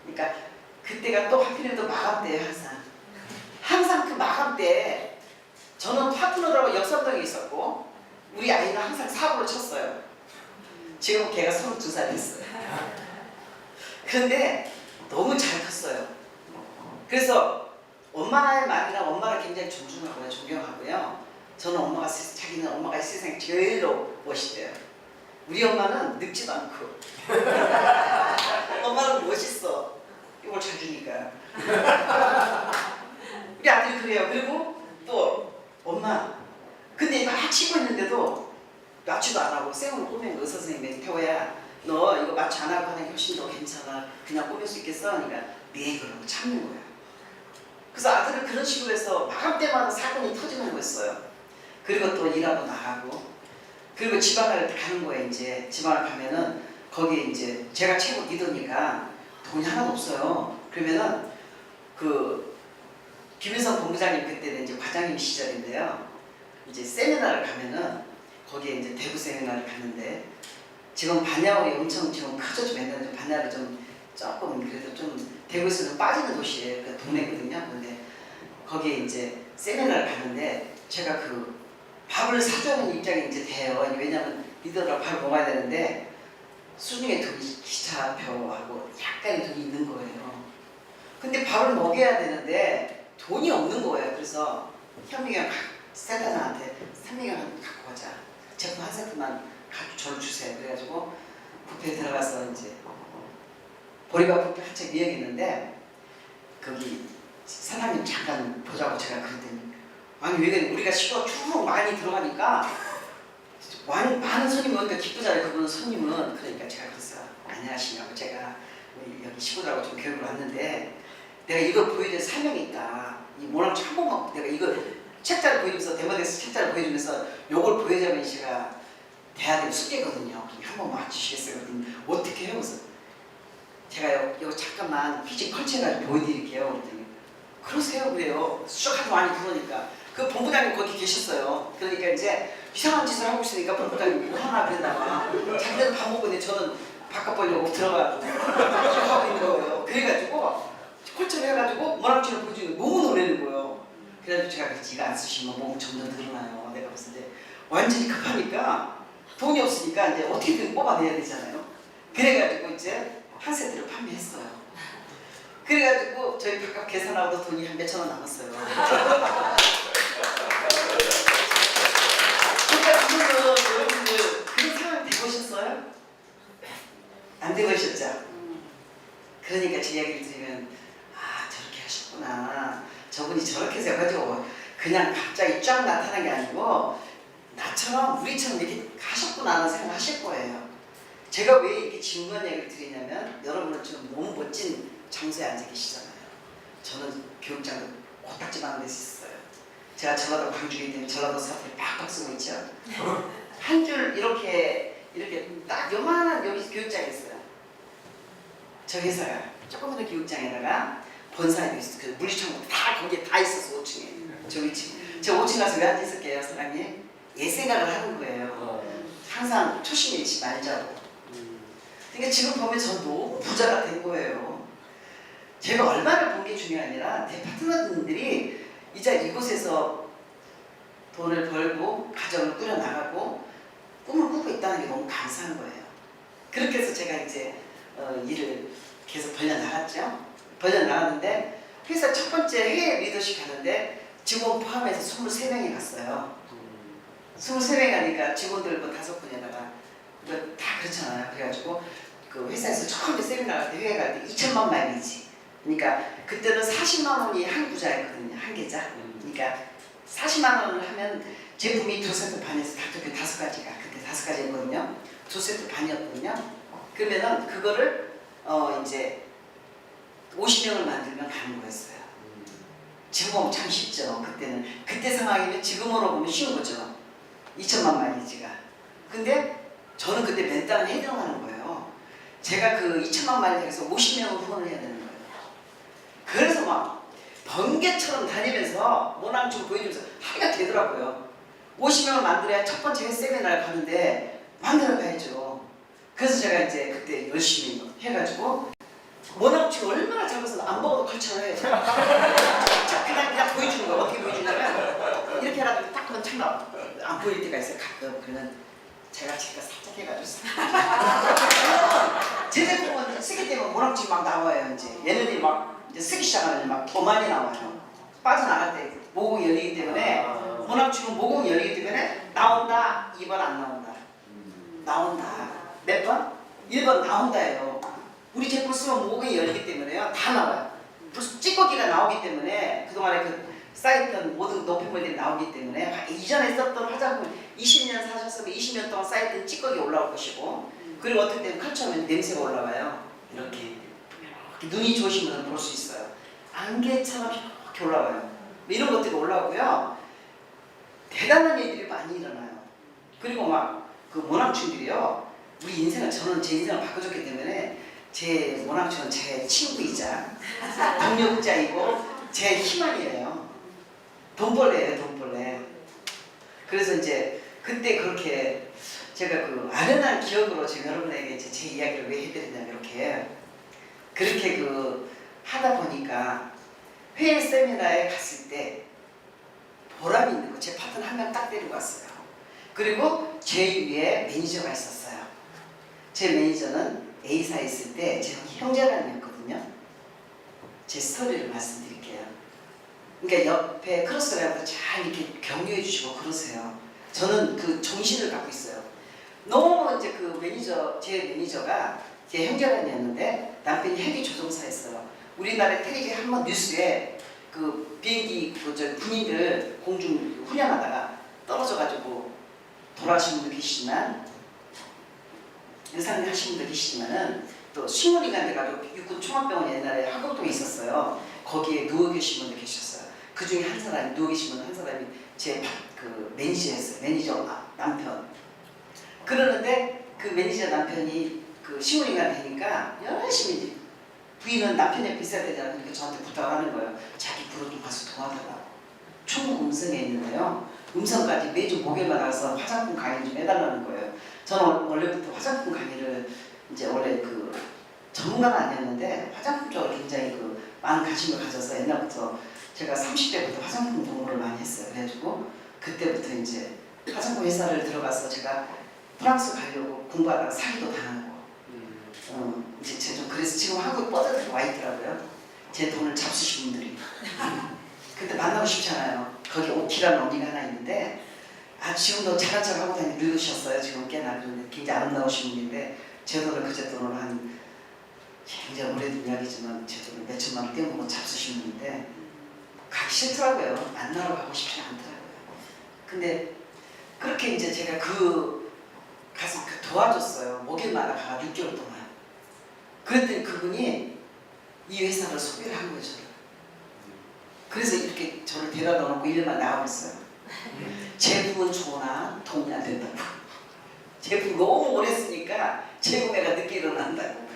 그러니까 그때가 또 하필이면 마감 때예요. 항상 그 마감 때 저는 파트너들하고 역삼동에 있었고 우리 아이는 항상 사고를 쳤어요. 지금 걔가 22살 됐어요. 그런데 너무 잘 컸어요. 그래서 엄마의 말이랑 엄마를 굉장히 존중하고요. 존경하고요. 저는 자기는 엄마가 이 세상에 제일로 멋있대요. 우리 엄마는 늙지도 않고 엄마는 멋있어. 이걸 잘 주니까. 우리 아들이 그래요. 그리고 또 엄마 근데 막 치고 있는데도 마취도 안 하고 쌩으로 꾸민 의사 선생님이 태호야 너 이거 마취 안 하고 하는 게 훨씬 더 괜찮아. 그냥 꾸밀 수 있겠어? 그러니까 네 그러고 참는 거야. 그래서 아들을 그런 식으로 해서 마감 때마다 사건이 터지는 거였어요. 그리고 또 일하고 나가고 그리고 지방을 가는 거예요. 이제 지방을 가면은 거기에 이제 제가 최고 리더니까 돈이 하나도 없어요. 그러면은 김일성 본부장님 그때는 이제 과장님 시절인데요. 이제 세미나를 가면은 거기에 이제 대구 세미나를 갔는데 지금 반야월이 엄청 지금 크죠. 좀 옛날에 좀 반야월이 좀 조금 그래도 좀 대구에서는 빠지는 도시예요. 그 동네거든요. 근데 거기에 이제 세미나를 갔는데 제가 밥을 사주는 입장이 이제 돼요. 왜냐면 리더가 밥을 먹어야 되는데 수중에 돈이 기차표하고 약간의 돈이 있는 거예요. 근데 밥을 먹여야 되는데 돈이 없는 거예요. 그래서 현미경 센터장한테 300원 갖고 가자. 제품 한 세트만 저를 주세요. 그래가지고 뷔페에 들어가서 이제 보리밥 뷔페 한참 유행했는데 거기 사장님 잠깐 보자고 제가 그랬더니 아니 왜 그래 우리가 식구가 쭉 많이 들어가니까 많은 손님이 오니까 기쁘잖아요. 그분은 손님은. 그러니까 제가 그랬어요. 안녕하시냐고 제가 여기 식구들하고 좀 교육을 왔는데 내가 이걸 보여줄 사명이 있다. 이 모양처 한 번만 내가 이거 책자를 보여주면서 데모데스 책자를 보여주면서 요걸 보여주면 제가 돼야 될 숙제거든요. 한 번만 해주시겠어요? 그랬더니 어떻게 해요? 그래서 제가 이거 잠깐만 피지 컬치해가지고 보여드릴게요. 그랬더니 그러세요? 그래요. 쑥 하도 많이 그러니까 그 본부장님 거기 계셨어요. 그러니까 이제 이상한 짓을 하고 있으니까 본부장님 뭐 하나 그랬다가 자기들은 밥 먹고 있는데 저는 바깥 보려고 들어가고 하고 있는 거예요. 그래가지고 콜처를 해가지고 모락지를 보여주는 너무 놀라는 거예요. 그래가지고 제가 그랬지 이거 안 쓰시면 몸 점점 늘어나요. 내가 봤을 때 완전히 급하니까 돈이 없으니까 이제 어떻게든 뽑아내야 되잖아요. 그래가지고 이제 한 세트를 판매했어요. 그래가지고 저희 바깥 계산하고도 돈이 한 몇천 원 남았어요. 그러니까 그거는 여러분들 그런 상황 되보셨어요? 안 되보셨죠? 그러니까 제 이야기를 들으면 아 저렇게 하셨구나. 저분이 저렇게 해가지고 그냥 갑자기 쫙 나타난 게 아니고 나처럼 우리처럼 이렇게 하셨구나 하는 생각 하실 거예요. 제가 왜 이렇게 진부한 얘기를 드리냐면 여러분은 지금 너무 멋진 장소에 앉아 계시잖아요. 저는 교육장도 코딱지만 데서 있어요. 제가 전라도 광주이기 때문에 전라도 사투리 팍팍 쓰고 있죠. 한 줄 이렇게 딱 요만한 여기 교육장이 있어요. 저 회사가 조그마한 교육장에다가 본사에 있어요. 그 물리창고 다 거기에 다 있어서 5층에 저 위층. 저 5층 가서 왜 앉아 있을게요, 사장님? 옛 생각을 하는 거예요. 항상 초심에 잃지 말자고. 그러니까 지금 보면 전 너무 부자가 된 거예요. 제가 얼마를 본 게 중요한 게 아니라 제 파트너들이 이제 이곳에서 돈을 벌고 가정을 꾸려나가고 꿈을 꾸고 있다는 게 너무 감사한 거예요. 그렇게 해서 제가 이제 일을 계속 벌려나갔죠. 벌려나갔는데 회사 첫 번째 해외 리더십 가는데 직원 포함해서 23명이 갔어요. 23명 가니까 직원들 뭐 5분에다가 다 그렇잖아요. 그래가지고 그 회사에서 처음에 세미나 갈 때 해외 갈 때 2천만 마일이지. 그러니까 그때는 40만 원이 한 구자였거든요. 한 계좌. 그러니까 40만 원을 하면 제품이 2세트 반에서 닥터큐 5가지가 그때 5가지였거든요. 2세트 반이었거든요. 그러면은 그거를 이제 50명을 만들면 가는 거였어요. 지금 보면 참 쉽죠. 그때는 그때 상황이면 지금으로 보면 쉬운 거죠. 2천만 마일리지가. 근데 저는 그때 몇 달을 해당하는 거예요. 제가 그 2천만 마일리지에서 50명을 후원을 해야 되는 거예요. 그래서 막 번개처럼 다니면서 모낭충 보여주면서 하기가 되더라고요. 50명을 만들어야 첫 번째 세미나를 가는데 만들어 가야죠. 그래서 제가 이제 그때 열심히 해가지고 모낭충 얼마나 작아서 안 먹어도 걸쳐요. 그냥 보여주는 거예요. 어떻게 보여주냐면 이렇게 해가지고 딱 하면 참나 안 보일 때가 있어요. 가끔. 그러면 제가 살짝 해가지고 제 제품은 쓰기 때문에 모낭충이 막 나와요. 이제 얘네들이 막 이제 쓰기 시작하면 막 더 많이 나와요. 빠져나갈 때 모공이 열리기 때문에 모낭충은 모공이 열리기 때문에 나온다. 2번 안 나온다. 나온다. 몇 번? 1번 나온다예요. 우리 제품 쓰면 모공이 열리기 때문에요. 다 나와요. 벌써 찌꺼기가 나오기 때문에 그동안에 그 쌓였던 모든 노폐물들이 나오기 때문에 이전에 썼던 화장품 20년 사셨으면 20년 동안 쌓였던 찌꺼기 올라올 것이고 그리고 어떨 때는 칼춤하면 냄새가 올라와요. 이렇게 눈이 좋으신 분은 볼 수 있어요. 안개처럼 이렇게 올라와요. 이런 것들이 올라오고요. 대단한 일들이 많이 일어나요. 그리고 막 그 모낭충들이요. 우리 인생을 저는 제 인생을 바꿔줬기 때문에 제 모낭충은 제 친구이자 동력자이고 제 희망이에요. 돈벌레예요, 돈벌레. 그래서 이제 그때 그렇게 제가 그 아련한 기억으로 지금 여러분에게 이제 제 이야기를 왜 해드리냐면 이렇게 그렇게 그 하다 보니까 회의 세미나에 갔을 때 보람 있는 거 제 파트너 한 명 딱 데리고 왔어요. 그리고 제 위에 매니저가 있었어요. 제 매니저는 A사에 있을 때 제 형제간이었거든요. 제 스토리를 말씀드릴게요. 그러니까 옆에 크로스라이브도 잘 이렇게 격려해 주시고 그러세요. 저는 그 정신을 갖고 있어요. 너무 이제 그 매니저, 제 매니저가 제 형제간이었는데 남편이 헬기 조종사였어요. 우리나라 텔레비전 한번 뉴스에 그 비행기 저 군인들 공중 훈련하다가 떨어져가지고 돌아가신 분도 계시지만 의사님 하신 분도 계시지만은 또 식물인간들 가지고 육군 총합병원 옛날에 하곡동에 있었어요. 거기에 누워 계신 분도 계셨어요. 그 중에 한 사람이 누워 계신 분 한 사람이 제 그 매니저였어요. 매니저 남편. 그러는데 그 매니저 남편이 그 식물인간 되니까 열심히 부인은 남편 옆에 있어야 되잖아요. 그러니까 저한테 부탁을 하는 거예요. 자기 부로 좀 가서 도와달라고. 충북 음성에 있는데요. 음성까지 매주 목요일마다 가서 화장품 강의 좀 해달라는 거예요. 저는 원래부터 화장품 강의를 이제 원래 그 전문가는 아니었는데 화장품 쪽으로 굉장히 그 많은 관심을 가져서 옛날부터 제가 30대부터 화장품 공부를 많이 했어요. 그래가지고 그때부터 이제 화장품 회사를 들어가서 제가 프랑스 가려고 공부하다가 사기도 당하고 이제 제가 좀 그래서 지금 한국 뻗어들고 와 있더라고요. 제 돈을 잡수신 분들이. 근데 만나고 싶잖아요. 거기 오키라는 언니가 하나 있는데 지금도 잘한 척 하고 다니는 늙으셨어요. 지금 꽤 나이는데 굉장히 아름다우신 분인데 제 돈을 그제 돈으로 한 굉장히 오래된 이야기지만 제 돈을 몇 천만 원 떼먹고 잡수신 분인데 가기 싫더라고요. 만나러 가고 싶지 않더라고요. 근데 그렇게 이제 제가 가서 도와줬어요. 목요일마다 가 6개월 동안. 그랬더니 그분이 이 회사를 소개를 한 거죠. 그래서 이렇게 저를 데려다 놓고 일만 나가버렸어요. 제품은 좋으나 돈이 안 된다고. 제품 너무 오래 쓰니까 재구매가 늦게 일어난다고.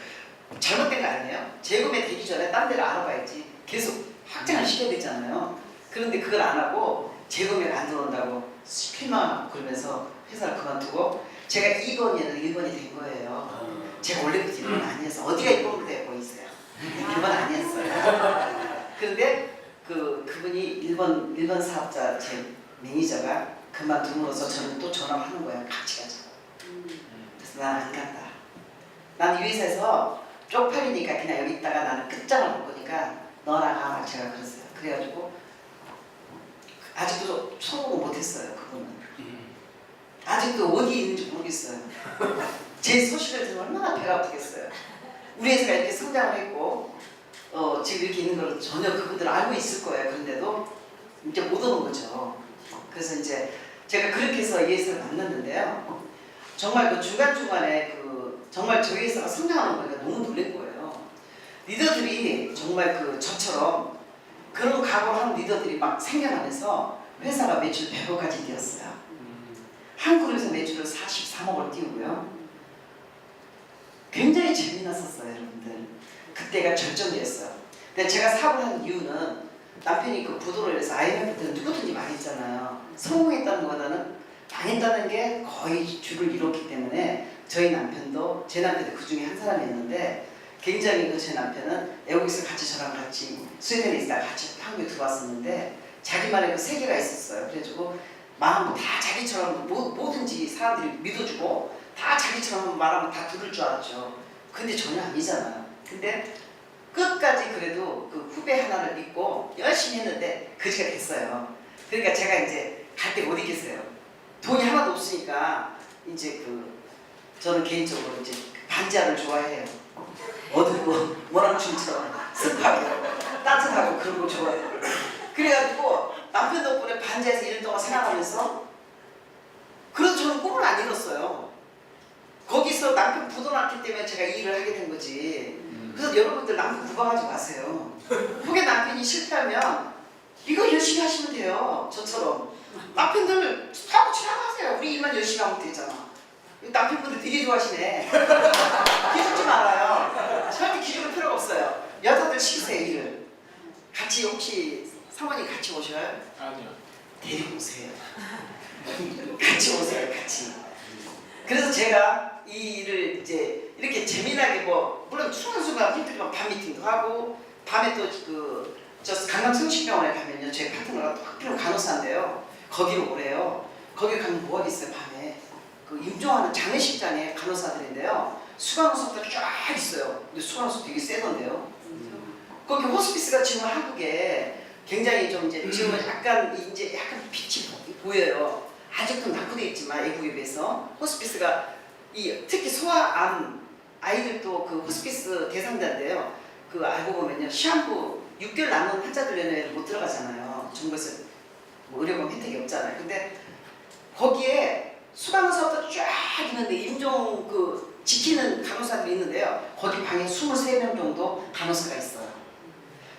잘못된 거 아니에요? 재구매 되기 전에 딴 데를 알아봐야지. 계속 확장을 시켜야 되잖아요. 그런데 그걸 안 하고 재구매가 안 들어온다고 실망하고 그러면서 회사를 그만두고 제가 2번이나 1번이 된 거예요. 제가 원래부터 1번 아니었어. 어디가 1번으로 되고 있어요. 1번 아니었어요. 그런데 그분이 1번 사업자 제 매니저가 그만둠으로써 저는 또 전화를 하는 거예요. 같이 가자. 그래서 난 안 간다. 난 이 회사에서 쪽팔리니까 그냥 여기 있다가 나는 끝장을 볼 거니까 너랑 가. 제가 그랬어요. 그래가지고 아직도 성공을 못했어요. 그분은. 아직도 어디에 있는지 모르겠어요. 제 소식을 들으면 얼마나 배가 아프겠어요. 우리 회사가 이렇게 성장을 했고 지금 이렇게 있는 걸 전혀 그분들 알고 있을 거예요. 그런데도 이제 못 오는 거죠. 그래서 이제 제가 그렇게 해서 이 회사를 만났는데요. 정말 그 중간중간에 정말 저희 회사가 성장하는 거니까 너무 놀란 거예요. 리더들이 정말 그 저처럼 그런 각오를 하는 리더들이 막 생겨나면서 회사가 매출 100억까지 뛰었어요. 한 그룹에서 매출을 43억을 띄우고요. 굉장히 재미났었어요, 여러분들. 그때가 절정이었어요. 근데 제가 사업을 한 이유는 남편이 그 부도로 인해서 IMF 때는 누구든지 망했잖아요. 성공했다는 것보다는 망했다는 게 거의 주를 이뤘기 때문에 저희 남편도 제 남편도 그 중에 한 사람이었는데 굉장히 그 제 남편은 외국에서 같이 저랑 같이 스웨덴에 있다가 같이 한국에 들어왔었는데 자기만의 그 세계가 있었어요. 그래가지고 마음 다 자기처럼 뭐든지 사람들이 믿어주고 다 자기처럼 말하면 다 들을 줄 알았죠. 근데 전혀 아니잖아요. 근데 끝까지 그래도 그 후배 하나를 믿고 열심히 했는데 그지가 됐어요. 그러니까 제가 이제 갈 때 못 있겠어요. 돈이 하나도 없으니까 이제 저는 개인적으로 이제 반지하를 좋아해요. 어둡고 모랑춤처럼 습하게 따뜻하고 그런 거 좋아해요. 그래가지고 남편 덕분에 반지하에서 1년 동안 생활하면서 그래도 저는 꿈을 안 이뤘어요. 거기서 남편 부도 났기 때문에 제가 이 일을 하게 된 거지. 그래서 여러분들 남편 구박하지 마세요. 후배 남편이 실패하면 이거 열심히 하시면 돼요. 저처럼. 남편들 하고 지나가세요. 우리 일만 열심히 하면 되잖아. 남편분들 되게 좋아하시네. 기죽지 말아요. 절대 기죽을 필요가 없어요. 여자들 시키세요, 일을. 같이 혹시 사모님 같이 오셔요? 아니요. 데리고 오세요. 같이 오세요, 같이. 그래서 제가 이 일을 이제 이렇게 재미나게 물론 순간순간 힘들지만 밤 미팅도 하고 밤에 또 저 강남 성심병원에 가면요 제 파트너가 또 학교 간호사인데요 거기로 오래요. 거기 가면 뭐 하겠어요 밤에 그 임종하는 장례식장에 간호사들인데요 수간호사들 쫙 있어요. 근데 수간호사 되게 세던데요. 거기 호스피스가 지금 한국에 굉장히 좀 이제 지금은 약간 빛이 보여요. 아직도 낙후되어 있지만 외국에 비해서 호스피스가 특히 소아암 아이들도 그 호스피스 대상자인데요. 알고 보면요 시한부 6개월 남은 환자들 못 들어가잖아요. 정부에서 의료보험 혜택이 없잖아요. 근데 거기에 수간호사부터 쫙 있는데 임종 지키는 간호사들이 있는데요. 거기 방에 23명 정도 간호사가 있어요.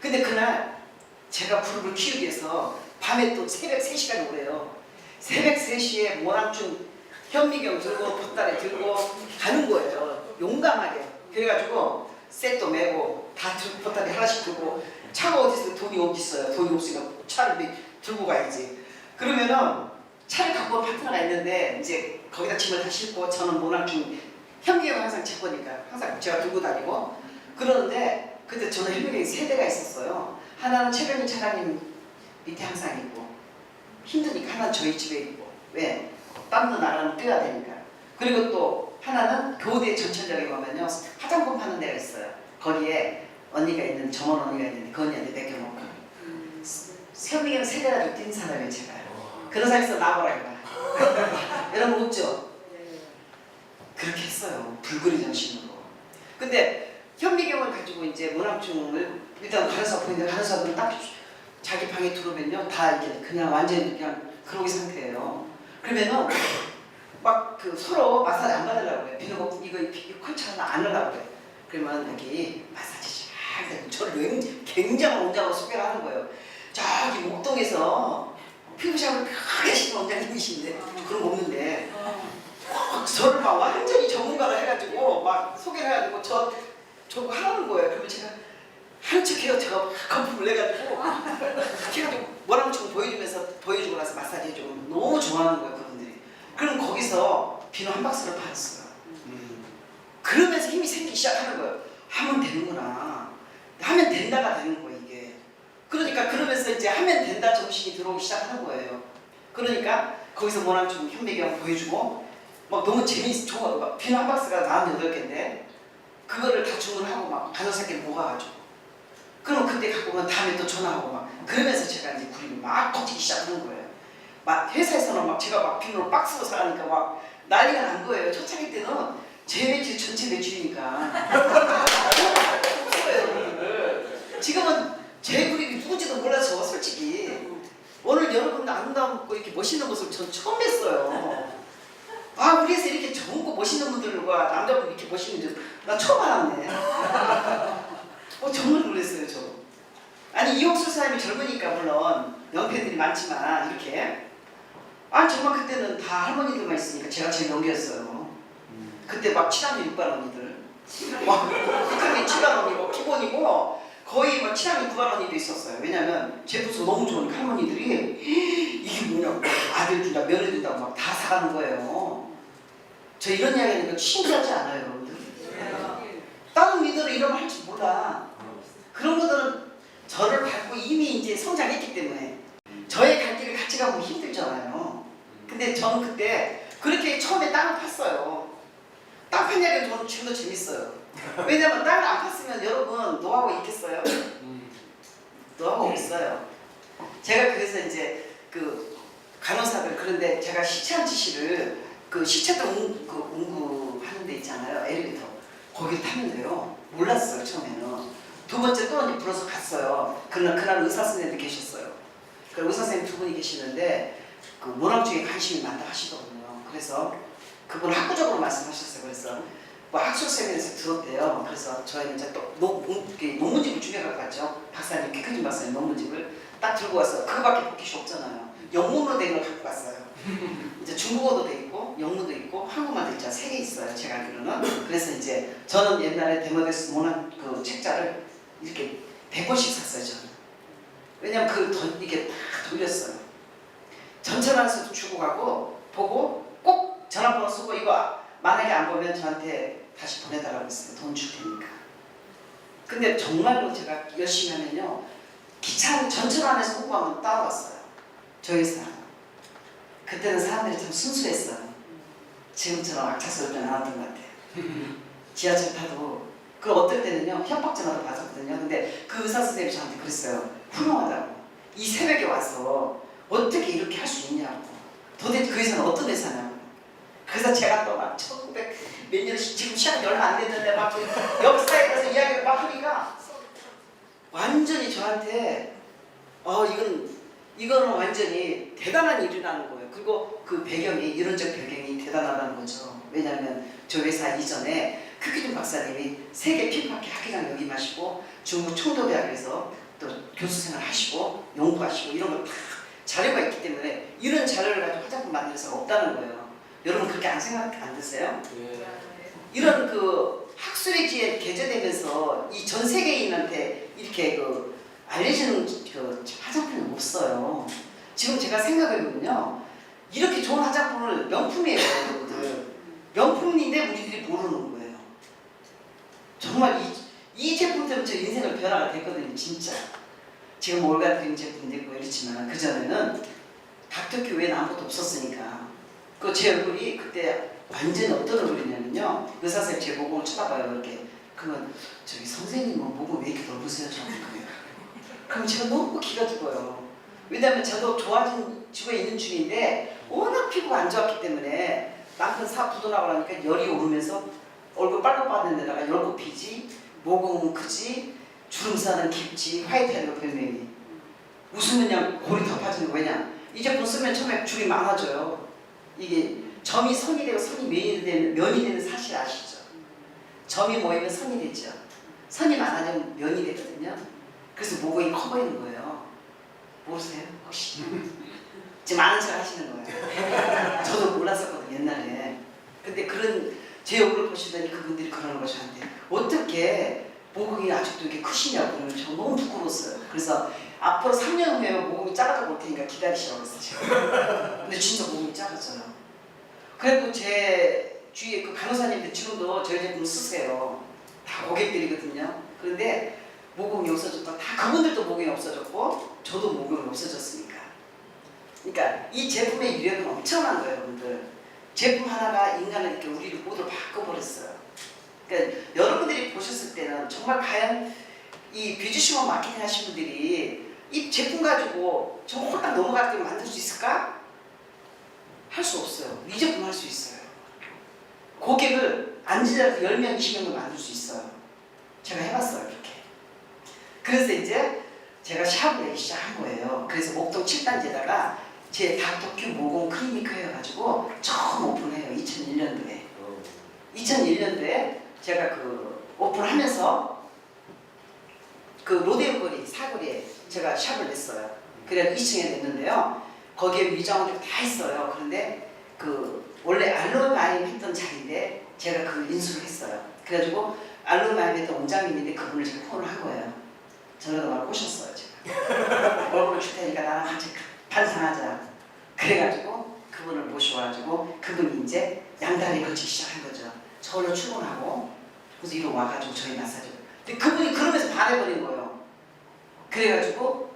근데 그날 제가 그룹을 키우기 위해서 밤에 또 새벽 3시까지 오래요. 새벽 3시에 모랑춤 현미경 들고 폿다리 들고 가는 거예요. 용감하게. 그래가지고 셋도 메고 다 들고 폿다리 하나씩 들고 차가 어디서 돈이 어디 있어요. 돈이 없으니까 차를 들고 가야지. 그러면은 차를 갖고 온 파트너가 있는데 이제 거기다 짐을 다 싣고 저는 모랑춤 현미경을 항상 제 거니까 항상 제가 들고 다니고 그러는데 그때 저는 현미경이 3대가 있었어요. 하나는 최병희 차장님 밑에 항상 있고 힘드니까 하나는 저희 집에 있고 왜? 땀도 나가면 뛰어야 되니까. 그리고 또 하나는 교대 전철역에 가면요 화장품 파는 데가 있어요. 거기에 언니가 있는 정원 언니가 있는데 그 언니한테 맡겨놓고 현미경 3대가 뛴 사람이에요 제가. 그런 사람에서 나와라 이거야. 여러분 없죠? 그렇게 했어요. 불그리 정신으로. 근데 현미경을 가지고 이제 모랑춤을 일단 간호사 보이는데 간호사들은 딱 자기 방에 들어오면요 다 이게 그냥 완전히 그냥 그러기 상태예요. 그러면은 막 서로 마사지 안 받으려고 해요. 비누 이거 컬처 하나 안 하려고 해요. 그러면 여기 마사지 잘 되고 저를 굉장한 원장으로 소개를 하는 거예요. 저기 목동에서 피부샵을 크게 하시는 원장님이신데 그런 거 없는데 저를 막 완전히 전문가를 해가지고 막 소개를 해가지고 저거 하는 거예요. 그러면 제가 하는 척해요. 제가 막 거품을 내가지고 해가지고 모랑춤 보여주고 나서 마사지 해주고 너무 좋아하는 거예요 그분들이. 그럼 거기서 비누 한 박스를 받았어요. 그러면서 힘이 생기기 시작하는 거예요. 하면 되는구나. 하면 된다가 되는 거예요 이게. 그러니까 그러면서 이제 하면 된다 정신이 들어오기 시작하는 거예요. 그러니까 거기서 모랑춤 현미경 보여주고 막 너무 좋아. 막 비누 한 박스가 48개인데 그거를 다 주문하고 막 간호사끼리 모아가지고 그럼 그때 갖고 오면 다음에 또 전화하고 막 그러면서 제가 이제 구립이 막 터지기 시작하는 거예요. 막 회사에서는 막 제가 막 비누를 박스로 사가니까 막 난리가 난 거예요. 초창기 때는 제 매출 전체 매출이니까 지금은 제 구립이 누군지도 몰라서 솔직히 오늘 여러분들 아름답고 이렇게 멋있는 모습을 전 처음 뵀어요. 우리 회사 이렇게 좋은 거 멋있는 분들과 남자분 이렇게 멋있는 줄 나 처음 알았네. 정말 놀랐어요 저. 아니 이용수 사람이 젊으니까 물론 연패들이 많지만 이렇게 정말 그때는 다 할머니들만 있으니까 제가 제일 연기였어요. 그때 막 7학년 6반 언니들 막 극학년 7반 언니고 기본이고 거의 막 7학년 9반 언니도 있었어요. 왜냐면 제 부서 너무 좋으니까 할머니들이 이게 뭐냐고 아들 준다 며느리 준다고 막 다 사가는 거예요. 저 이런 이야기 하니까 신기하지 않아요 여러분들? 다른 미들은 이런 거 할 줄 몰라. 그런 분들은 저를 받고 이미 이제 성장했기 때문에 저의 갈 길을 같이 가면 힘들잖아요. 근데 저는 그때 그렇게 처음에 땅을 팠어요. 땅 판 이야기가 저는 지금도 재밌어요. 왜냐면 땅을 안 팠으면 여러분 노하우 있겠어요? 노하우 있어요. 제가 그래서 이제 그 간호사들 그런데 제가 시체한 지시를 그 시체도 운구하는 데 있잖아요. 엘리베이터 거기 타면 돼요. 몰랐어요 처음에는. 두 번째 또 언니 불러서 갔어요. 그날 의사 선생님도 계셨어요. 그 의사 선생님 두 분이 계시는데 그 문학 쪽에 관심이 많다 하시더군요. 그래서 그분 학구적으로 말씀하셨어요. 그래서 뭐 학술 세미나에서 들었대요. 그래서 저희는 이제 또 논문집을 준비해갖고 갔죠. 박사님, 키크진 박사님 논문집을 딱 들고 와서 그거밖에 볼 것이 없잖아요. 영문으로 된 걸 갖고 갔어요. 이제 중국어도 돼 있고 영문도 있고 한국말도 있잖아. 3개 있어요. 제가 알기로는. 그래서 이제 저는 옛날에 데모데스 모난 그 책자를 이렇게 100권씩 샀어요. 저는. 왜냐면 이게 다 돌렸어요. 전철안에서도 주고 가고 보고 꼭 전화번호 쓰고 이거 만약에 안 보면 저한테 다시 보내달라고 했어요. 돈 줄 테니까. 근데 정말로 제가 열심히 하면요. 기차 전철 안에서 홍보하면 따라왔어요. 저희 회사. 그때는 사람들이 참 순수했어요. 지금처럼 악착스럽지 않았던 것 같아요. 지하철 타도 그 어떨 때는요. 협박 전화도 받았거든요. 근데 그 의사 선생님이 저한테 그랬어요. 훌륭하다고. 이 새벽에 와서 어떻게 이렇게 할 수 있냐고. 도대체 그 회사는 어떤 회사냐고. 그래서 제가 또 막 1900 몇 년 지금 시간이 얼마 안 됐는데 막 역사에 대해서 이야기를 막 하니까 완전히 저한테 이거는 완전히 대단한 일이라는 거예요. 그리고 그 배경이 이론적 배경이 대단하다는 거죠. 왜냐하면 저 회사 이전에 크기준 박사님이 세계 피부학회 학회장 역임하시고 중국 총도대학에서 또 교수생활 하시고 연구하시고 이런 걸 다 자료가 있기 때문에 이런 자료를 가지고 화장품 만들 수가 없다는 거예요. 여러분 그렇게 안 드세요? 네. 이런 그 학술의 지에 개조되면서 이 전 세계인한테 이렇게 알려지는 그 화장품이 없어요. 지금 제가 생각해보면요, 이렇게 좋은 화장품을 명품이에요, 여러분들. 명품인데 우리들이 모르는 거예요. 정말 이 제품 때문에 제 인생을 변화가 됐거든요, 진짜. 지금 올가 드림 제품도 있고 이렇지만 그 전에는 닥터큐 외에는 아무것도 없었으니까. 그 제 얼굴이 그때 완전히 어떤 얼굴이냐면요, 의사 선생님 제 모공을 쳐다봐요, 이렇게. 그러면 저기 선생님은 모공 왜 이렇게 넓으세요? 저는 그래요. 그럼 제가 너무 기가 죽어요. 왜냐하면 저도 좋아지고 있는 중인데 워낙 피부가 안 좋았기 때문에 남편 부도나고 나니까 열이 오르면서 얼굴 빨갛빠진 데다가 열코피지, 모공은 크지, 주름살은 깊지, 화이트헤드가 별명이. 웃으면 그냥 골이 덮어지는 거. 왜냐? 이 제품 쓰면 처음에 줄이 많아져요. 이게 점이 선이 되고 선이 면이 되는 사실 아시죠? 점이 모이면 선이 되죠. 선이 많아지면 면이 되거든요. 그래서 모공이 커 보이는 거예요. 모르세요? 혹시? 지금 아는 척 하시는 거예요. 저도 몰랐었거든요, 옛날에. 근데 제 얼굴을 보시더니 그분들이 그러는 거 저한테. 어떻게 모공이 아직도 이렇게 크시냐고. 그러면 저 너무 부끄러웠어요. 그래서 앞으로 3년 후에 모공이 작아져 볼 테니까 기다리시라고 했어요. 근데 진짜 모공이 작아져요. 그래도 제 주위에 그 간호사님들 지금도 저희 제품 쓰세요. 다 고객들이거든요. 그런데 모공이 없어졌다. 다 그분들도 모공이 없어졌고 저도 모공이 없어졌으니까. 그러니까 이 제품의 위력은 엄청난 거예요, 여러분들. 제품 하나가 인간을 이렇게 우리를 모두 바꿔버렸어요. 그러니까 여러분들이 보셨을 때는 정말 과연 이 뷰티슈먼 마케팅 하신 분들이 이 제품 가지고 저 홀딱 넘어가게 만들 수 있을까? 할 수 없어요. 이 제품 할 수 있어요. 고객을 앉으려고 10명, 20명을 만들 수 있어요. 제가 해봤어요, 그렇게. 그래서 이제 제가 샵을 내기 시작한 거예요. 그래서 목동 7단지에다가 제 닥터큐 모공 클리니크여가지고 처음 오픈해요. 2001년도에. 2001년도에 제가 오픈하면서 그 로데오 거리 사거리에 제가 샵을 냈어요. 그래 2층에 냈는데요. 거기에 위장들이 다 있어요. 그런데 그 원래 알로마임 했던 자리인데 제가 그 인수를 했어요. 그래가지고 알로마임 했던 원장님인데 그분을 제가 폰을 한 거예요. 전화도 막 꼬셨어요. 제가 얼굴을 줄 테니까 나랑 같이 반상하자. 그래가지고 그분을 모셔와가지고 그분이 이제 양다리 걸치기 시작한 거죠. 저걸로 출근하고 그래서 이리 와가지고 저희 마사지. 근데 그분이 그러면서 반해버린 거예요. 그래가지고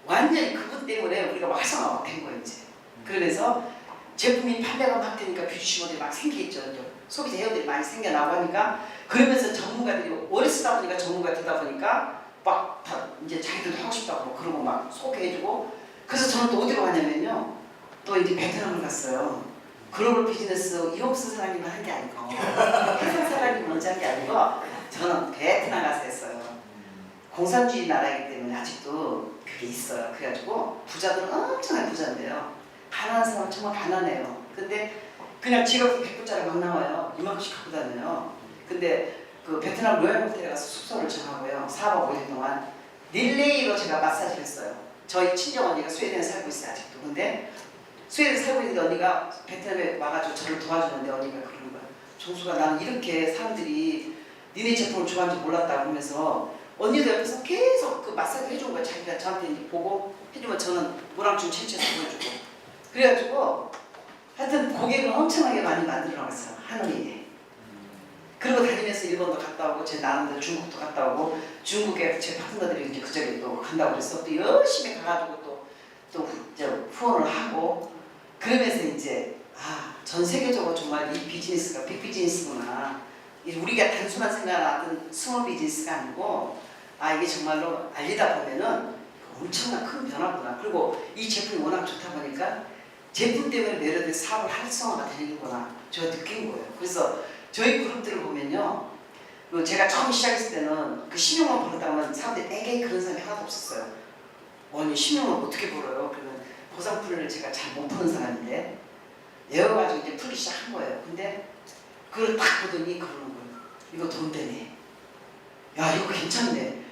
완전히 그분 때문에 우리가 활성화가 된 거예요 이제. 그러면서 제품이 판매가 막 되니까 뷰티시 모델이 막 생기겠죠. 소비자 회원들이 많이 생겨나고 하니까 그러면서 전문가들이 오래 쓰다 보니까 전문가 되다 보니까 막 다 이제 자기들도 하고 싶다고 그러고 막 소개해주고 그래서 저는 또 어디로 가냐면요. 또 이제 베트남을 갔어요. 글로벌 비즈니스 이용수 사장님만 한 게 아니고 회사 사장님 먼저 한 게 아니고 저는 베트남 가서 했어요. 공산주의 나라이기 때문에 아직도 그게 있어요. 그래가지고 부자들은 엄청나게 부자인데요. 가난한 사람은 정말 가난해요. 근데 그냥 지갑에서 100불짜리 막 나와요. 이만큼씩 갖고 다녀요. 근데 그 베트남 로얄 호텔에 가서 숙소를 정하고요. 4박 5일 동안 릴레이로 제가 마사지를 했어요. 저희 친정 언니가 스웨덴에 살고 있어요. 아직도. 근데 스웨덴에 살고 있는데 언니가 베트남에 와가지고 저를 도와주는데 언니가 그러는 거예요. 종수가 나는 이렇게 사람들이 니네 제품을 좋아하는지 몰랐다고 하면서 언니도 옆에서 계속 그 마사지 해준 거예요. 자기가 저한테 이제 보고 해주면 저는 모랑춤 채취해서 보여주고 그래가지고 하여튼 고객을 엄청나게 많이 만들어 나갔어요. 하노이에. 그리고 다니면서 일본도 갔다 오고 제 나름대로 중국도 갔다 오고 중국에 제 파트너들이 이제 그쪽에 또 간다고 그래서 또 열심히 가가지고 또 후원을 하고 그러면서 이제 전 세계적으로 정말 이 비즈니스가 빅 비즈니스구나. 우리가 단순한 생각하던 스몰 비즈니스가 아니고 이게 정말로 알리다 보면은 엄청난 큰 변화구나. 그리고 이 제품이 워낙 좋다 보니까 제품 때문에 매력돼서 사업을 활성화가 되는구나. 제가 느낀 거예요. 그래서 저희 그룹들을 보면요. 제가 처음 시작했을 때는 그 10명만 벌었다면 사람들이 에게 그런 사람이 하나도 없었어요. 아니 10명을 어떻게 벌어요? 그러면 보상풀을 제가 잘 못 푸는 사람인데 외워가지고 이제 풀기 시작한 거예요. 근데 그걸 딱 보더니 그러는 거예요. 이거 돈 되네. 야 이거 괜찮네.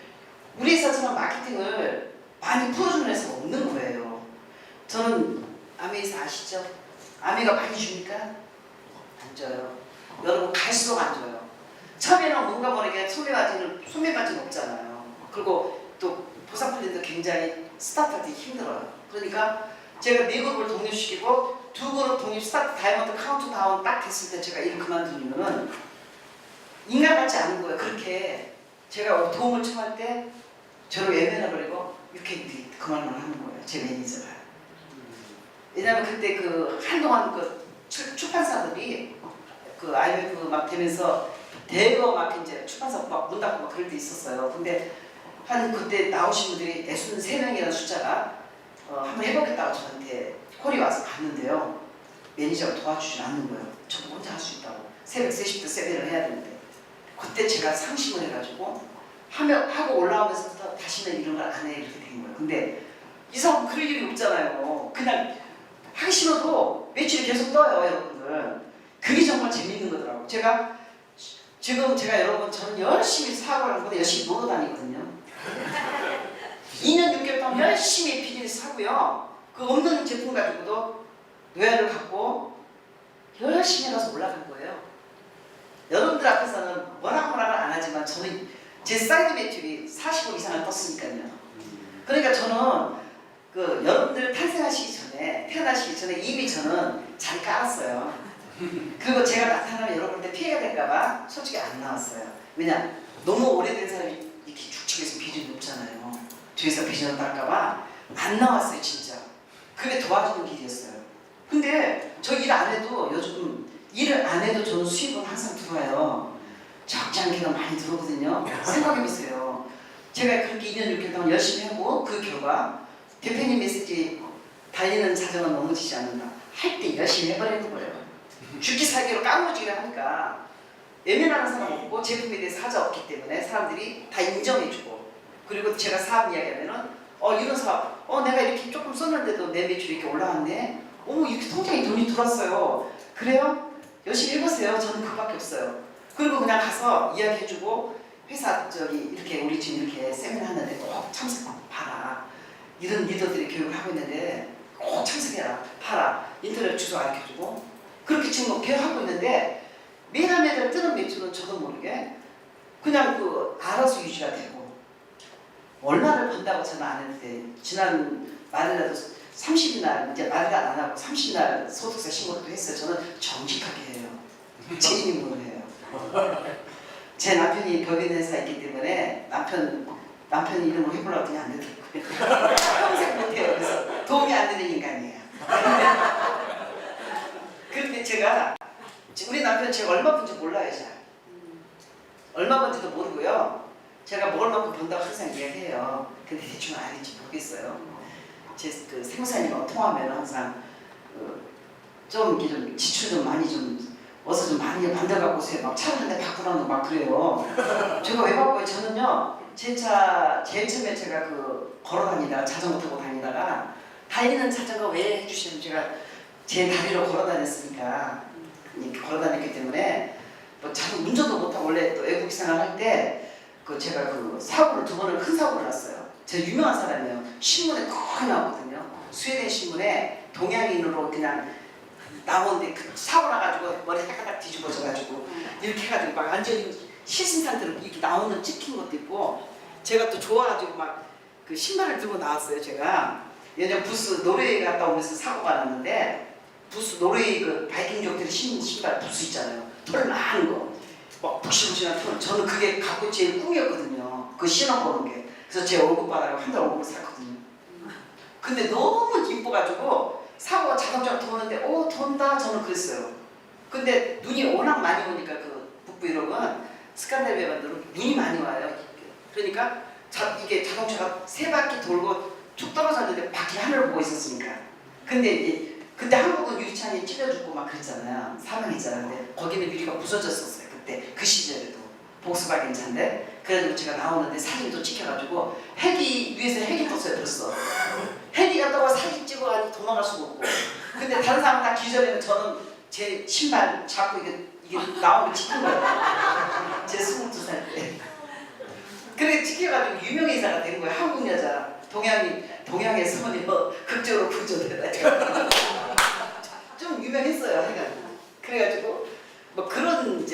우리 회사처럼 마케팅을 많이 풀어주는 회사가 없는 거예요. 저는 아메이사 아시죠? 아메가 많이 주니까 안 줘요. 여러분 갈수록 안 줘요. 처음에는 뭔가 모르게 소매받지는 없잖아요. 그리고 또 보상플랜도 굉장히 스타트하기 힘들어요. 그러니까 제가 4그룹을 독립시키고 2그룹 독립 스타트 다이아몬드 카운트다운 딱 됐을 때 제가 일을 그만두면은 인간 같지 않은 거예요. 그렇게 제가 도움을 청할 때 저를 외면해버리고 이렇게 그만을 하는 거예요. 제 매니저가. 왜냐면 그때 그 한동안 그 출판사들이 그 IMF 막 되면서 대거 막 이제 출판사 막 문 닫고 막 그럴 때 있었어요. 근데 한 그때 나오신 분들이 63명이라는 숫자가 한번 해보겠다고 저한테 콜이 와서 갔는데요. 매니저가 도와주지 않는 거예요. 저 혼자 할 수 있다고. 새벽 3시부터 세배를 해야 되는데 그때 제가 상심을 해가지고 하고 올라오면서부터 다시는 이런 걸 안 해 이렇게 된 거예요. 근데 이상 그럴 일이 없잖아요. 그냥 하기 싫어도 매출이 계속 떠요, 여러분들. 그게 정말 재밌는 거더라고요. 지금 제가 여러분 저는 열심히 사고를 하고 열심히 놀러 다니거든요. 2년 6개월 동안 열심히 비즈니스 하고요. 그 없는 제품 가지고도 노예를 갖고 열심히 해서 올라간 거예요. 여러분들 앞에서는 뭐라고는 안 하지만 저는 제 사이드 매출이 40억 이상을 떴으니까요. 그러니까 저는 그 여러분들 태어나시기 전에 이미 저는 잘 깔았어요. 그리고 제가 나타나면 여러분한테 피해가 될까봐 솔직히 안 나왔어요. 왜냐? 너무 오래된 사람이 이렇게 축축해서 비전이 없잖아요. 뒤에서 비전을 딸까봐 안 나왔어요, 진짜. 그게 도와주는 길이었어요. 근데 저 일 안 해도 요즘 일을 안 해도 저는 수입은 항상 들어와요. 적지 않게는 많이 들어오거든요. 생각해보세요. 제가 그렇게 2년 6개월 동안 열심히 하고 그 결과 대표님 메시지 달리는 자전은 넘어지지 않는다. 할 때 열심히 해버리는 거예요. 죽기 살기로 까무러지기를 하니까 외면하는 사람 없고 제품에 대해서 하자 없기 때문에 사람들이 다 인정해주고 그리고 제가 사업 이야기하면은 이런 사업 내가 이렇게 조금 썼는데도 내 매출이 이렇게 올라왔네. 이렇게 통장에 돈이 들어왔어요. 그래요? 열심히 해보세요. 저는 그밖에 없어요. 그리고 그냥 가서 이야기해주고 회사 저기 이렇게 우리 지금 이렇게 세미나 하는데 꼭 참석하라. 이런 리더들이 교육을 하고 있는데 꼭 참석해라. 봐라. 인터넷 주소 알려주고 그렇게 지금 뭐 교육하고 있는데 매달 뜨는 매출은 저도 모르게 그냥 그 알아서 유지가 되고 얼마를 번다고 저는 안 했는데 지난 말이라도 30날 이제 말을 안 하고 30날 소득세 신고도 했어요. 저는 정직하게 해요. 제 이름으로 해요. 제 남편이 법인 회사에 있기 때문에 남편 이름으로 해보려고 했더니 안 되더라고요. 평생 못해요. 그래서 도움이 안 되는 인간이에요. 그런데 제가 우리 남편 제가 얼마 번지 몰라요. 잘. 얼마 번지도 모르고요. 제가 먹을 만큼 번다고 항상 이야기해요. 근데 대충 알는지 모르겠어요. 제 그 세무사님하고 통화하면 항상 좀 이렇게 좀 지출 좀 많이 좀 어서 좀 많이 만들어갖고 오세요. 막 차를 한 대 바꾸라고 막 그래요. 제가 왜 바꿔요? 저는요 제 차 제일 처음에 제가 그 걸어다니다가 자전거 타고 다니다가 달리는 자전거 왜 해주시면 제가 제 다리로 걸어다녔으니까 이렇게 걸어다녔기 때문에 뭐 자전 운전도 못하고 원래 또 외국 생활 할 때 그 제가 그 사고를 2번을 큰 사고를 났어요. 제가 유명한 사람이에요. 신문에 꼭 나오거든요. 스웨덴 신문에 동양인으로 그냥 나오는데 그 사고 나가지고 머리 하다닥 뒤집어져가지고 이렇게 해가지고 막 완전히 실신 상태로 이렇게 나오는 찍힌 것도 있고 제가 또 좋아가지고 막 그 신발을 들고 나왔어요. 제가 예전 부스 노르웨이 갔다 오면서 사고가 났는데 부스 노르웨이 그 바이킹족들이 신는 신발 부스 있잖아요. 털 많은 거. 막 푹신푹신한 털. 저는 그게 갖고 제일 꿈이었거든요. 그 신어보는 게. 그래서 제 월급받아서 한 달 월급을 샀거든요. 근데 너무 이뻐가지고 사고가 자동차가 도는데 오 돈다 저는 그랬어요. 근데 눈이 워낙 많이 오니까 그 북부 유럽은 스칸디나비아는 눈이 많이 와요. 그러니까 이게 자동차가 3바퀴 돌고 쭉 떨어졌는데 바퀴 하늘을 보고 있었으니까. 근데 한국은 유리창이 찢어지고 막 그랬잖아요. 사망했잖아요. 근데 거기는 유리가 부서졌었어요. 그때 그 시절에도 복스바겐 차인데 그래가지고 제가 나오는데 사진도 찍혀가지고 위에서 헬기 떴어요. 벌써 헬기가 떠가 사진 찍어가지고 도망갈 수가 없고 근데 다른 사람은 다 기절하면 저는 제 신발 잡고 이게 나오면 찍힌 거예요. 제 22살 때 그래 찍혀가지고 유명인사가 된 거예요. 한국 여자 동양의 소문이 뭐 극적으로 구조돼가지고 좀 유명했어요. 하여간 그래가지고 뭐 그런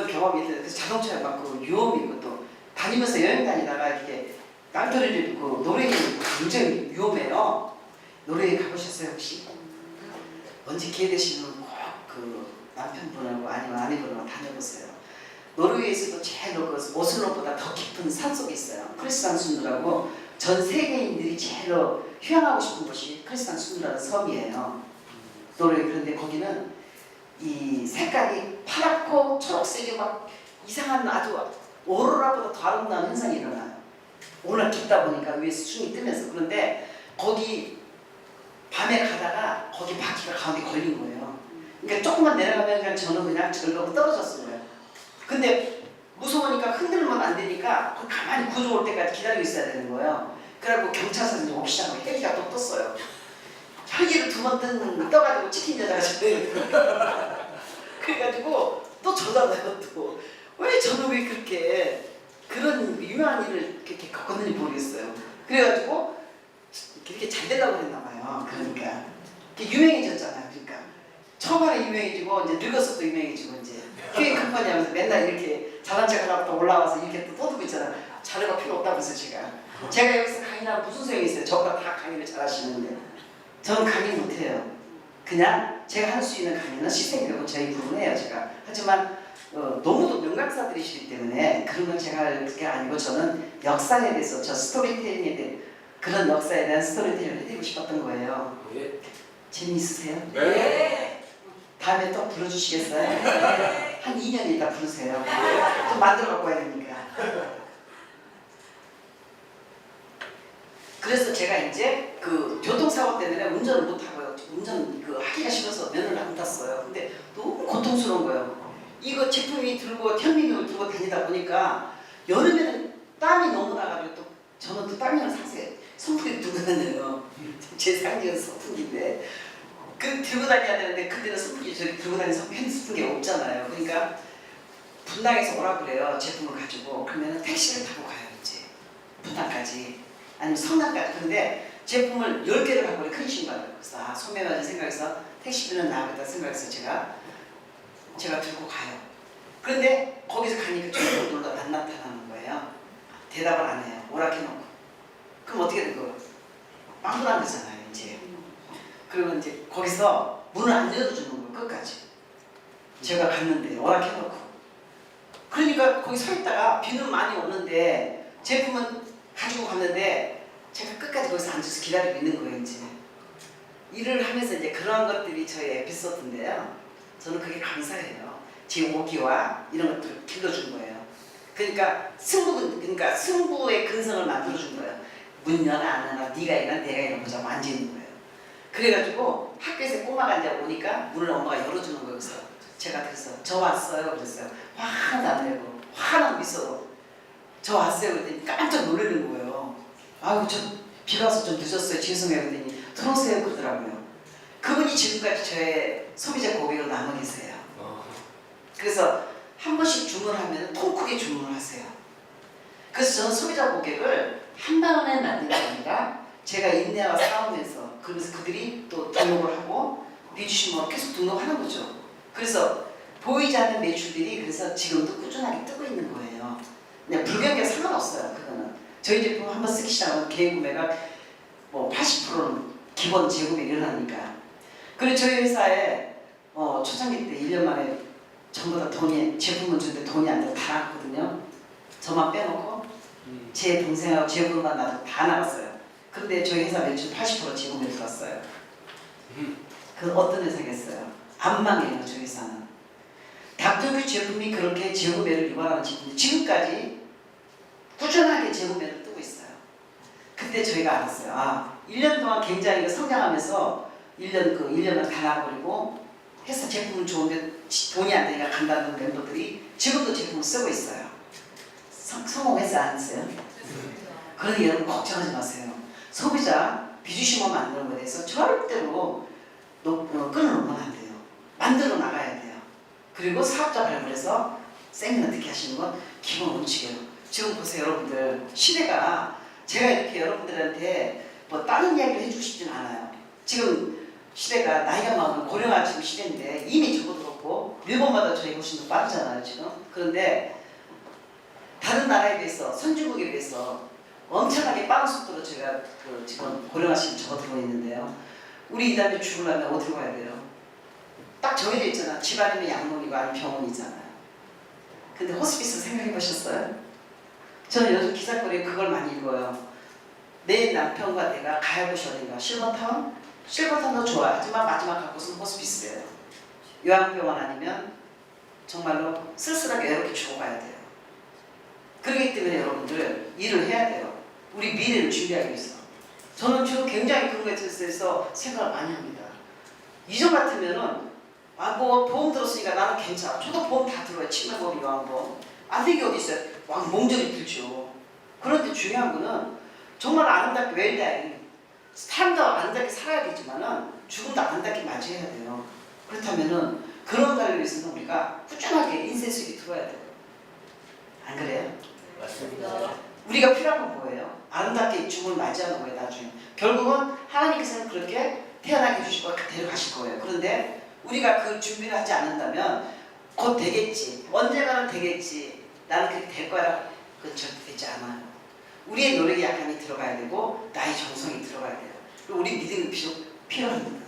경험이 있어요. 그래서 자동차에 막 그 위험이 있고 또 다니면서 여행 다니다가 이렇게 낭떠러리를 입고 노르웨이는 굉장히 위험해요. 노르웨이 가보셨어요 혹시? 언제 기회 되시면 꼭 그 남편분하고 아니면 아내분하고 다녀보세요. 노르웨이에서도 제일 오슬로보다 더 깊은 산속이 있어요. 크리스탄 순두라고 전 세계인들이 제일로 휴양하고 싶은 곳이 크리스탄 순두라는 섬이에요. 노르웨이. 그런데 거기는 이 색깔이 파랗고 초록색이 막 이상한 아주 오로라보다 더 아름다운 현상이 일어나요. 워낙 깊다 보니까 위에서 숭이 뜨면서. 그런데 거기 밤에 가다가 거기 바퀴가 가운데 걸린 거예요. 그러니까 조금만 내려가면 그냥 저는 그냥 절로 떨어졌어요. 근데 무서우니까 흔들면 안 되니까 가만히 구조 올 때까지 기다리고 있어야 되는 거예요. 그래갖고 경찰서에서 오기 시작하고 헬기가 또 떴어요. 헬기를 2번 떠가지고 찍힌 여자가 저예요. 그래가지고 또 저잖아요. 또 왜 저는 왜 그렇게 그런 유명한 일을 그렇게 겪었는지 모르겠어요. 그래가지고 그렇게 잘 되려고 그랬나 봐요. 그러니까 유명해졌잖아요. 그러니까 초반에 유명해지고 이제 늙어서 또 유명해지고 이제 휴행 컴퍼니 하면서 맨날 이렇게 자동차 가다가 올라와서 이렇게 또 떠들고 있잖아요. 자료가 필요 없다면서 제가 여기서 강의하면 무슨 소용이 있어요. 저보다 다 강의를 잘 하시는데 저는 강의 못해요. 그냥 제가 할 수 있는 강의는 시생이라고 저희 부분 해요. 제가. 하지만 너무도 명강사들이시기 때문에 그런 건 제가 할 게 아니고 저는 역사에 대해서 저 스토리텔링에 대해 그런 역사에 대한 스토리텔링을 해드리고 싶었던 거예요. 네. 재미있으세요? 네. 다음에 또 불러주시겠어요? 한 2년 있다 부르세요. 또 만들어 갖고 와야 되니까. 그래서 제가 이제 그 교통사고 때문에 운전을 못하고요. 운전 하기가 싫어서 면허를 안 땄어요. 근데 너무 고통스러운 거예요. 이거 제품이 들고 현미경을 들고 다니다 보니까 여름에는 땀이 너무 나가지고 또 저는 또 땀이 나서 선풍기 들고 다녀요. 제 상징은 선풍기인데 그 들고 다녀야 되는데 그때는 선풍기 저기 들고 다니는 핸드 선풍기가 없잖아요. 그러니까 분당에서 오라 그래요. 제품을 가지고. 그러면 택시를 타고 가요. 이제 분당까지 아니면 성남까지. 근데 제품을 10개를 갖고 큰 신발을. 그래서 아, 소매맞은 생각해서 택시비는 나오겠다 생각해서 제가 들고 가요. 그런데 거기서 가니까 친구들도 안 나타나는 거예요. 대답을 안 해요. 오락해놓고. 그럼 어떻게 된 거예요? 빵꾸난 거잖아요. 이제. 그러면 이제 거기서 문을 안 열어주는 거예요. 끝까지. 제가 갔는데 오락해놓고. 그러니까 거기 서 있다가 비는 많이 오는데 제품은 가지고 갔는데 제가 끝까지 거기서 앉아서 기다리고 있는 거예요. 이제. 일을 하면서 이제 그런 것들이 저의 에피소드인데요. 저는 그게 감사해요. 제 오기와 이런 것들을 길러준 거예요. 그러니까 승부의 근성을 만들어준 거예요. 문 열어 안 하나 네가 이나 내가 이나 보자고 앉아있는 거예요. 그래가지고 학교에서 꼬마가 이제 오니까 문을 엄마가 열어주는 거예요. 그래서 제가 그래서 저 왔어요. 그랬어요. 화나도 안 내고 화난 미소로 저 왔어요. 그랬더니 깜짝 놀라는 거예요. 아유 저 비가 와서 좀 늦었어요. 죄송해요. 그랬더니 들어오세요. 그러더라고요. 그분이 지금까지 저의 소비자 고객으로 남아 계세요. 그래서 한 번씩 주문하면 통 크게 주문을 하세요. 그래서 저는 소비자 고객을 한 방에 만든 게 아니라 제가 인내와 싸우면서 그러면서 그들이 또 등록을 하고 내주시면 계속 등록하는 거죠. 그래서 보이지 않는 매출들이 그래서 지금도 꾸준하게 뜨고 있는 거예요. 그냥 불경기가 상관없어요. 그거는 저희 제품 한번 쓰기 시작하면 계획구매가 뭐 80%는 기본 재구매 일어나니까. 그리고 저희 회사에 초창기 때 1년 만에 전부 다 돈이 제품을 주는데 돈이 안 들어 다 나갔거든요. 저만 빼놓고 제 동생하고 제 부만 나도 다 나갔어요. 근데 저희 회사 매출 80% 재구매 들었어요. 그 어떤 회사겠어요? 안 망해요. 저희 회사는. 닥터뷰 제품이 그렇게 재구매를 유발하는 제품이 지금까지 꾸준하게 재구매를 뜨고 있어요. 그때 저희가 알았어요. 아, 1년 동안 굉장히 성장하면서 1년만 다 나가버리고 회사 제품은 좋은데 돈이 안 되니까 간다는 멤버들이 지금도 제품을 쓰고 있어요. 성공했어요? 안 했어요? 그러니 여러분 걱정하지 마세요. 소비자 비주심을 만드는 것에 대해서 절대로 끊어놓으면 안 돼요. 만들어 나가야 돼요. 그리고 사업자 발굴해서 세미나 듣게 하시는 건 기본 원칙이에요. 지금 보세요 여러분들. 시대가 제가 이렇게 여러분들한테 뭐 다른 이야기를 해주고 싶진 않아요. 지금 시대가 나이가 많은 고령화 지금 시대인데 이미 저도 그렇고 일본마다 저희 훨씬 더 빠르잖아요 지금. 그런데 다른 나라에 비해서 선진국에 비해서 엄청나게 빠른 속도로 제가 지금 고령화 시대 접어들고 있는데요. 우리 이 다음에 죽으려면 어디로 가야 돼요? 딱 정해져 있잖아. 집안이면 양론이고 아니면 병원이잖아요. 근데 호스피스 생각해 보셨어요? 저는 요즘 기사거리에 그걸 많이 읽어요. 내 남편과 내가 가야 곳이 어딘가. 실버타운? 실버타운도 좋아. 하지만 마지막 갈 곳은 호스피스예요. 요양병원 아니면 정말로 쓸쓸하게 외롭게 죽어가야 돼요. 그렇기 때문에 여러분들 일을 해야 돼요. 우리 미래를 준비하기 위해서. 저는 지금 굉장히 그런 거에 대해서 생각을 많이 합니다. 이전 같으면은 뭐 보험 들었으니까 나는 괜찮아. 저도 보험 다 들어요. 치매보험, 요양보험. 안 되게 어디 있어요. 막 몽절이 들죠. 그런데 중요한 거는 정말 아름답게 웰다잉. 삶도 아름답게 살아야 되지만은 죽음도 아름답게 맞이해야 돼요. 그렇다면은 그런 거를 위해서는 우리가 꾸준하게 인생 속에 들어야 돼요. 안 그래요? 맞습니다. 우리가 필요한 건 뭐예요? 아름답게 죽음을 맞이하는 거예요. 나중에 결국은 하나님께서는 그렇게 태어나게 해주시고 데려가실 거예요. 그런데 우리가 그 준비를 하지 않는다면 곧 되겠지, 언젠가는 되겠지, 나는 그렇게 될 거야. 그건 절대 되지 않아요. 우리의 노력이 약간이 들어가야 되고 나의 정성이 들어가야 돼요. 그리고 우리 믿음이 필요합니다.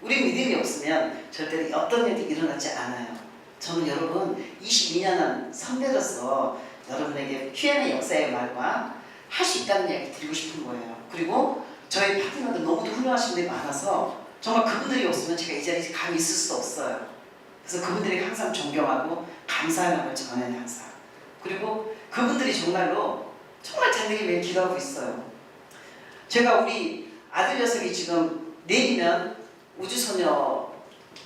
우리 믿음이 없으면 절대 어떤 일이 일어나지 않아요. 저는 여러분 22년은 선배로서 여러분에게 Q&A 역사의 말과 할 수 있다는 이야기 드리고 싶은 거예요. 그리고 저희 파트너들 너무도 훌륭하신 분들이 많아서 정말 그분들이 없으면 제가 이 자리에 감히 있을 수도 없어요. 그래서 그분들이 항상 존경하고 감사의 마음을 전해요. 항상. 그리고 그분들이 정말로 정말 잘되기 위해 기도하고 있어요. 제가 우리 아들 녀석이 지금 내일이면 우주소녀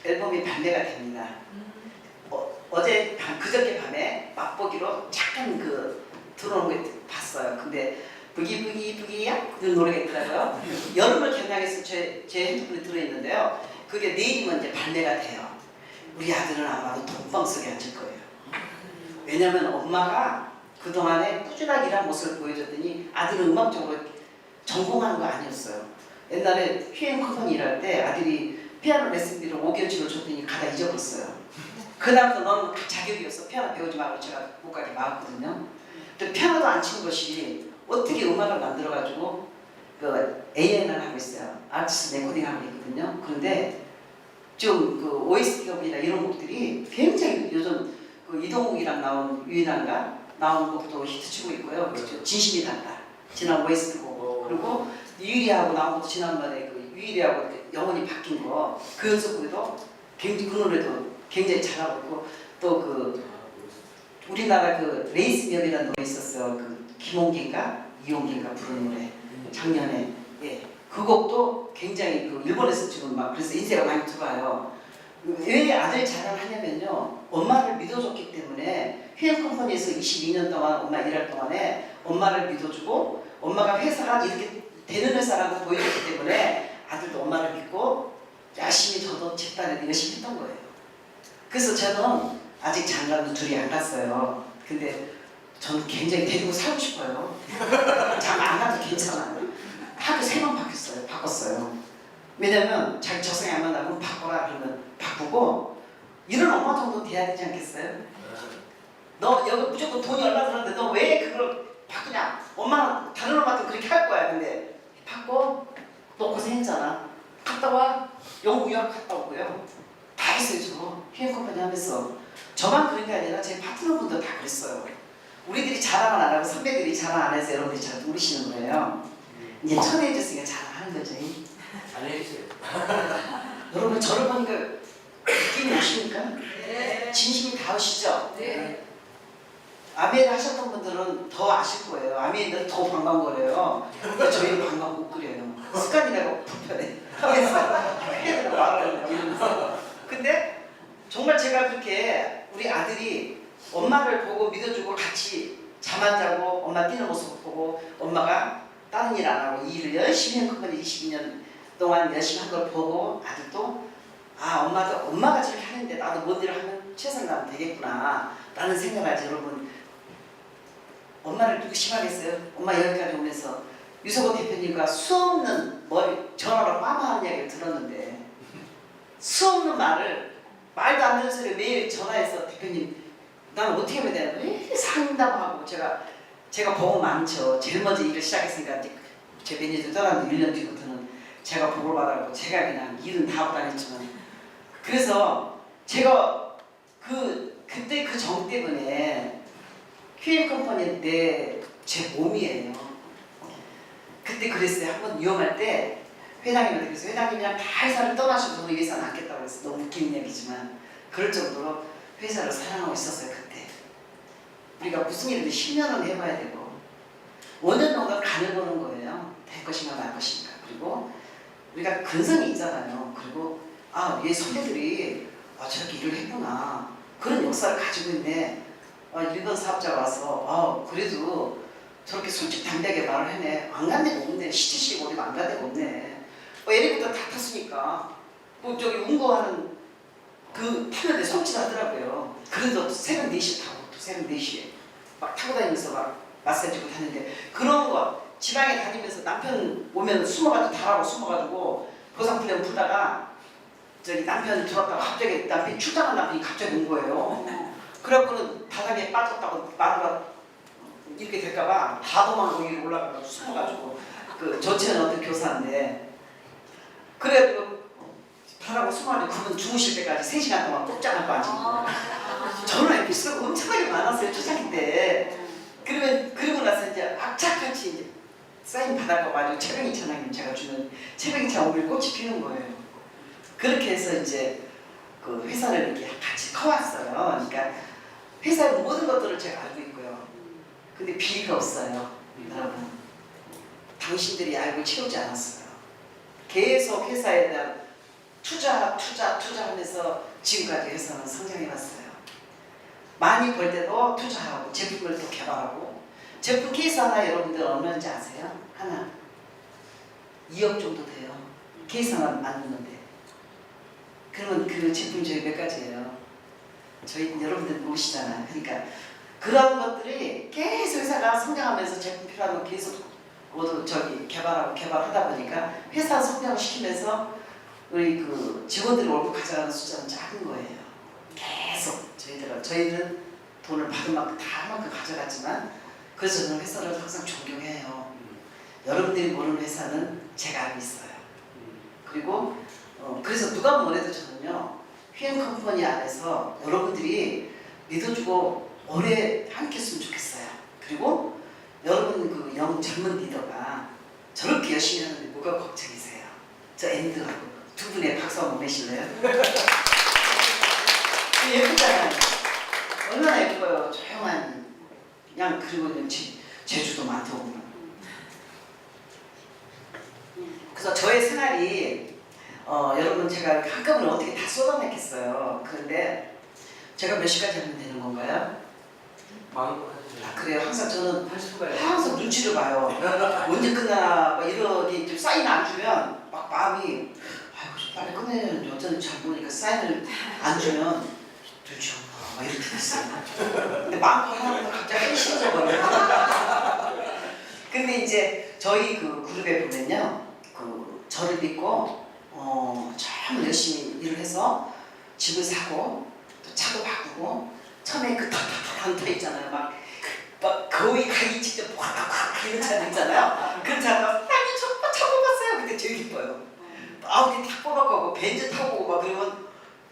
앨범이 발매가 됩니다. 어제 그저께 밤에 맛보기로 잠깐 들어오는 거 봤어요. 근데 부기야 그 노래가 있더라고요. 여름을 겨냥해서 제 핸드폰에 들어있는데요. 그게 내일이면 이제 발매가 돼요. 우리 아들은 아마도 독방 속에 앉을 거예요. 왜냐면 엄마가 그동안에 꾸준하게 일한 모습을 보여줬더니 아들은 음악적으로 전공하는 거 아니었어요. 옛날에 휘행 컴퍼니 일할 때 아들이 피아노 레슨비를 5개월치를 줬더니 가다 잊어버렸어요. 그다음부터 너는 자격이었어. 피아노 배우지 말고 제가 못 가게 막았거든요. 근데 피아노도 안 치는 것이 어떻게 음악을 만들어가지고 그 A&R 하고 있어요. 아티스트 레코딩 하고 있거든요. 그런데 좀 그 OST 곡이나 이런 곡들이 굉장히 요즘 그 이동욱이랑 나온 유인한가 나온 곡도 히트치고 있고요. 그렇죠. 진심이 닿다. 지난 OST 곡 그리고 유일이하고 나온 것도 지난번에 그 유일이하고 영혼이 바뀐 거 그 연습곡에도 굉장히 그 노래도 굉장히 잘하고 있고 또 그 우리나라 그 레이스 멸이라는 노래 있었어요. 그 김홍기인가 이홍기인가 부른 노래 작년에 예. 그 곡도 굉장히 그 일본에서 지금 막 그래서 인세가 많이 들어와요. 왜 아들 자랑을 하냐면요. 엄마를 믿어줬기 때문에 휘행 컴퍼니에서 22년 동안 엄마 일할 동안에 엄마를 믿어주고 엄마가 회사가 이렇게 되는 회사라고 보여줬기 때문에 아들도 엄마를 믿고 열심히 저도 제 딸에도 열심히 했던 거예요. 그래서 저는 아직 장가도 둘이 안 갔어요. 근데 저는 굉장히 데리고 살고 싶어요. 장가 안 가도 괜찮아요. 하루 3번 바꿨어요. 왜냐면 자기 적성이 안 맞다면 바꿔라 그러면 바꾸고 이런 엄마 정도 돼야 되지 않겠어요? 너 여기 무조건 돈이 얼마 들었는데 너 왜 그걸 바꾸냐? 엄마는 다른 엄마도 그렇게 할 거야. 근데 바꿔. 너 고생했잖아. 갔다 와. 영국 유학 갔다 오고요. 다 했어요. 저 휘행 컴퍼니 하면서 저만 그런 게 아니라 제 파트너분도 다 그랬어요. 우리들이 자랑을 안 하고 선배들이 자랑 안 해서 여러분들이 잘 모르시는 거예요. 이제 천혜해줬으니까 자랑하는 거죠. 안 해주세요. 여러분 저를 보니까 느낌이 오십니까? 네. 진심이 닿으시죠? 네. 아멘 하셨던 분들은 더 아실 거예요. 아멘들은 더 방방거려요. 근데 저희는 방방 못 그려요. 습관이라고 불편해. 하면서 해야 말을 이러면서. 근데 정말 제가 그렇게 우리 아들이 엄마를 보고 믿어주고 같이 잠 안 자고 엄마 뛰는 모습 보고 엄마가 다른 일 안 하고 이 일을 열심히 한 컴퍼니 22년 동안 열심히 한 걸 보고 아들도 아 엄마가 저렇게 하는데 나도 뭔 일을 하면 최선을 다하면 되겠구나 라는 생각을 하지. 여러분 엄마를 누구 심하겠어요? 엄마 여기까지 오면서 유석원 대표님과 수없는 전화로 빠마하는 이야기를 들었는데 수없는 말도 안 되는 소리를 매일 전화해서 대표님 난 어떻게 해야 되나 왜 상담하고 제가 보고 많죠. 제일 먼저 일을 시작했으니까 제 매니저 떠난 1년 뒤부터는 제가 보고 받았고 제가 그냥 일은 다 하고 다녔지만 그래서 제가 그때 그 정 때문에 휘행 컴퍼니 때 제 몸이에요. 그때 그랬어요. 한번 위험할 때 회장님한테 그래서 회장님이랑 다 회사를 떠나셔도 저는 회사 낫겠다고 그랬어요. 너무 웃기는 얘기지만 그럴 정도로 회사를 사랑하고 있었어요. 그때 우리가 무슨 일이든 10년은 해봐야 되고 5년 정도 간을 보는 거예요. 될 것인가 말 것인가. 그리고 우리가 근성이 있잖아요. 그리고 얘 선배들이 저렇게 일을 했구나. 그런 역사를 가지고 있네. 일본 사업자가 와서 그래도 저렇게 솔직당당하게 말을 해네. 안 간 데가 없네. 시티시고 어디가 안 간 데가 없네. 엘리베이터 다 탔으니까 뭐 저기 운거하는 그 타는데 성취하더라고요. 그래도 새벽 4시에 타고 또 새벽 4시에 막 타고 다니면서 막 마사지 주고 다니는데 그런 거 지방에 다니면서 남편 오면 달하고 숨어가지고 보상플레 풀다가 저기 남편 들어왔다가 갑자기 남편이 출장한 남편이 갑자기 온 거예요. 그래갖고는 바닥에 빠졌다고 마누라 이렇게 될까봐 다 도망가고 위로 올라가서 숨어가지고 그 조치는 어떤 교사인데 그래가지고 바라고 숨어가지고 그분 주무실 때까지 3시간 동안 꼼짝 빠지고 저는 에피소드가 엄청나게 많았어요. 초창기 때. 그러고 나서 이제 악착같이 이제 사인 받아가지고 최병희찬장님 제가 주는 최병희찬 오늘 꽃이 피는 거예요. 그렇게 해서 이제 그 회사를 이렇게 같이 커왔어요. 그러니까 회사의 모든 것들을 제가 알고 있고요. 근데 비리가 없어요. 여러분 당신들이 알고 채우지 않았어요. 계속 회사에 대한 투자하면서 지금까지 회사는 성장해왔어요. 많이 벌 때도 투자하고 제품을 또 개발하고 제품 케이스 하나 여러분들 얼마인지 아세요? 하나 2억 정도 돼요. 케이스 하나 만드는데 그러면 그 제품이 저희 몇 가지예요? 저희 여러분들 모르시잖아요. 그러니까 그런 것들이 계속 회사가 성장하면서 제품 필요한 거 계속 모두 개발하다 보니까 회사 성장을 시키면서 우리 그 직원들이 월급 가져가는 숫자는 작은 거예요. 계속 저희는 돈을 받은 만큼 다 만큼 가져갔지만 그래서 저는 회사를 항상 존경해요. 여러분들이 모르는 회사는 제가 알고 있어요. 그리고 그래서 누가 뭐래도 저는요 휘엔 컴퍼니 안에서 여러분들이 믿어주고 오래 함께 했으면 좋겠어요. 그리고 여러분 그 젊은 리더가 저렇게 열심히 하는데 뭐가 걱정이세요? 저 엔드하고 두 분의 박수 한번 내실래요? 예쁘잖아요. 얼마나 예뻐요. 조용한 그냥 그리고 제주도 많다고. 그래서 저의 생활이 여러분 제가 한꺼번에 어떻게 다 쏟아냈겠어요. 그런데 제가 몇 시까지 하면 되는 건가요? 그래요. 항상 저는 항상 눈치를 봐요. 언제 끝나나 막 이러기 좀 사인 안 주면 막 마음이 아이고 좀 빨리 끝내야 되는데 어쩌는잘 모르니까 사인을 안 주면 눈치 없나 막 이렇게 됐어요. 근데 마음껏 하나부터 갑자기 싫어져 버려요. 근데 이제 저희 그 그룹에 보면요, 그 저를 믿고 참 열심히 일을 해서 집을 사고 또 차도 바꾸고 처음에 그 탁탁탁 타 있잖아요. 막 거의 가기 직접 확확 이런 차도 있잖아요. 그런 차가 아니 저 타고 봤어요. 근데 되게 기뻐요. 아우디 탁 뽑아가고 벤츠 타고 오고 막 그러면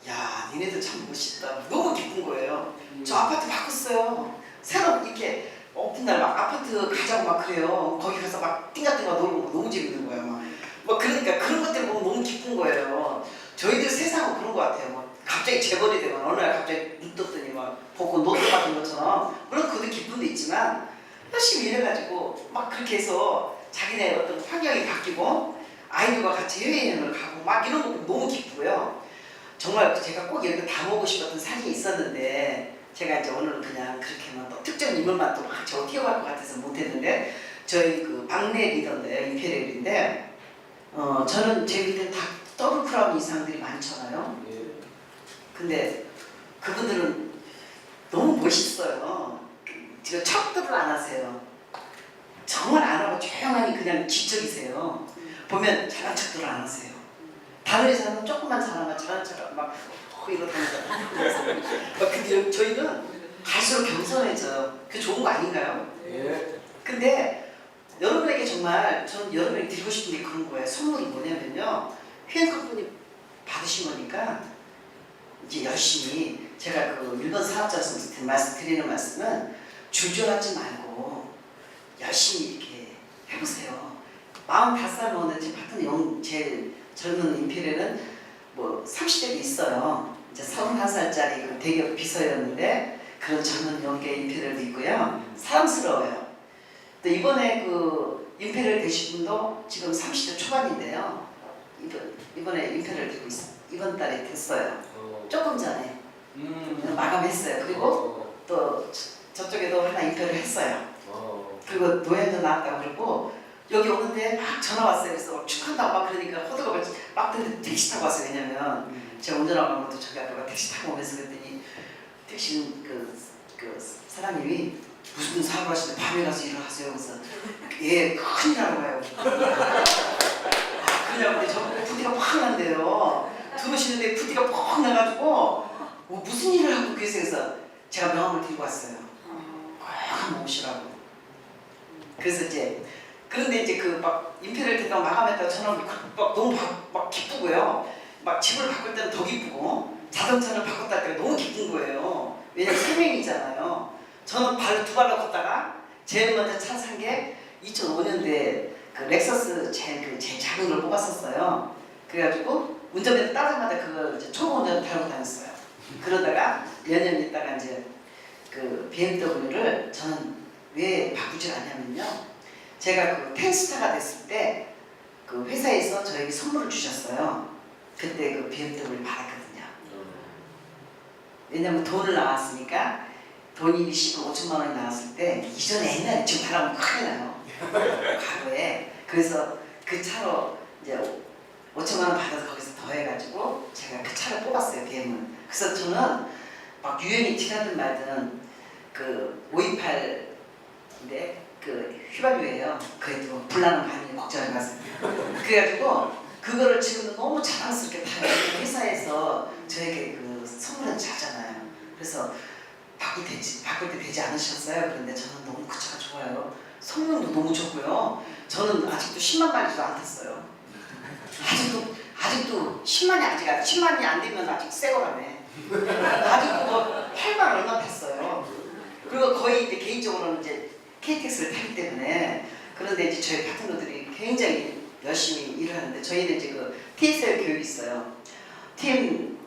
야 니네들 참 멋있다. 너무 기쁜 거예요. 저 아파트 바꿨어요. 새로 이렇게 오픈 날 막 아파트 가자고 막 그래요. 거기 가서 막 띵가띵가 놀고 너무 재밌는 거예요. 막 그러니까 그런 것들 보면 너무 기쁜 거예요. 저희들 세상은 그런 것 같아요. 막 갑자기 재벌이 되면 어느 날 갑자기 눈 떴더니 막 복권 노트 받은 것처럼 물론 그것도 기쁨도 있지만 열심히 일해가지고 막 그렇게 해서 자기네 어떤 환경이 바뀌고 아이들과 같이 해외여행을 가고 막 이런 거 너무 기쁘고요. 정말 제가 꼭 이렇게 담아보고 싶었던 사진이 있었는데 제가 이제 오늘은 그냥 그렇게만 또 특정 인물만 또 막 저 튀어갈 것 같아서 못했는데 저희 그 막내 리더인데 임페리얼인데 저는 제 밑에 다 더블 크라운 이상들이 많잖아요. 근데 그분들은 너무 멋있어요. 지금 척들을 안 하세요. 정말 안 하고 조용하니 그냥 지적이세요. 보면 잘난 척들을 안 하세요. 다른 회사는 조금만 잘하면 잘난 척하고 막 이러다니까. 근데 저희는 갈수록 겸손해져요. 그게 좋은 거 아닌가요? 예. 근데 여러분에게 정말 저는 여러분에게 드리고 싶은 게 그런 거예요. 선물이 뭐냐면요. 휘엔 컴퍼니 받으신 거니까 이제 열심히 제가 그 일본 사업자로서 드리는 말씀은 줄줄하지 말고 열심히 이렇게 해보세요. 45살 먹는 제 파트너 제일 젊은 임페리얼은 뭐 30대도 있어요. 이제 31살짜리 대기업 비서였는데 그런 젊은 영계 임페리얼도 있고요. 사랑스러워요. 또 이번에 그 임페리얼 되신 분도 지금 30대 초반인데요. 이번에 임페리얼 되고 있어요. 이번 달에 됐어요. 조금 전에 마감했어요. 그리고 또 저쪽에도 하나 임페리얼 했어요. 그리고 노예도 나왔다고 그러고 여기 오는데 막 전화 왔어요. 그래서 축하한다고 막 그러니까 호두가 막 듣는데 택시 타고 왔어요. 왜냐면 제가 운전하고 간 것도 저기 아빠가 택시 타고 오면서 그랬더니 택시 그 사장님이 무슨 사고 하시는데 밤에 가서 일을 하세요. 그래서 예 큰일 나는 거예요. 그냥 근데 저 부디가 팍 난대요. 들어오시는데 부디가 팍 나가지고 무슨 일을 하고 계세요. 그래서 제가 명함을 들고 왔어요. 꼭 한번 오시라고. 그래서 이제 그런데 이제 그 막 임페리얼 됐다고 마감했다고 전화 막 너무 막 기쁘고요. 막 집을 바꿀 때는 더 기쁘고 자동차를 바꿨다 때가 너무 기쁜 거예요. 왜냐면 3명이잖아요. 저는 두 발로 걷다가 제일 먼저 차 산 게 2005년도에 그 렉서스 제일 작은 걸 뽑았었어요. 그래가지고 운전면허 따자마자 그걸 이제 초보 운전 달고 다녔어요. 그러다가 몇 년 있다가 이제 그 BMW를 저는 왜 바꾸질 않냐면요. 제가 그 10스타가 됐을 때 그 회사에서 저에게 선물을 주셨어요. 그때 그 BMW를 받았거든요. 왜냐면 돈을 나왔으니까 돈이 15,000만 원이 나왔을 때 이전에 옛날에 지금 바라면 큰일 나요. 과거에. 그래서 그 차로 이제 5천만 원 받아서 거기서 더해가지고 제가 그 차를 뽑았어요. BM을. 그래서 저는 막 유행이 지나든 말든 그 528인데 그 휘발유예요. 그래도 불나는 밤이 걱정하지 마세요. 그래가지고 그거를 지금 너무 자랑스럽게 타요. 회사에서 저에게 그 선물을 자잖아요. 그래서 바꿀 때 되지 않으셨어요? 그런데 저는 너무 그 차가 좋아요. 성능도 너무 좋고요. 저는 아직도 10만 마리도 안 탔어요. 아직도 10만이 안 되면 아직 새 거라네. 아직도 뭐 8만 얼마 탔어요. 그리고 거의 이제 개인적으로는 이제 KTX를 타기 때문에 그런데 이제 저희 파트너들이 굉장히 열심히 일을 하는데 저희는 이제 그 TSL 교육이 있어요. 팀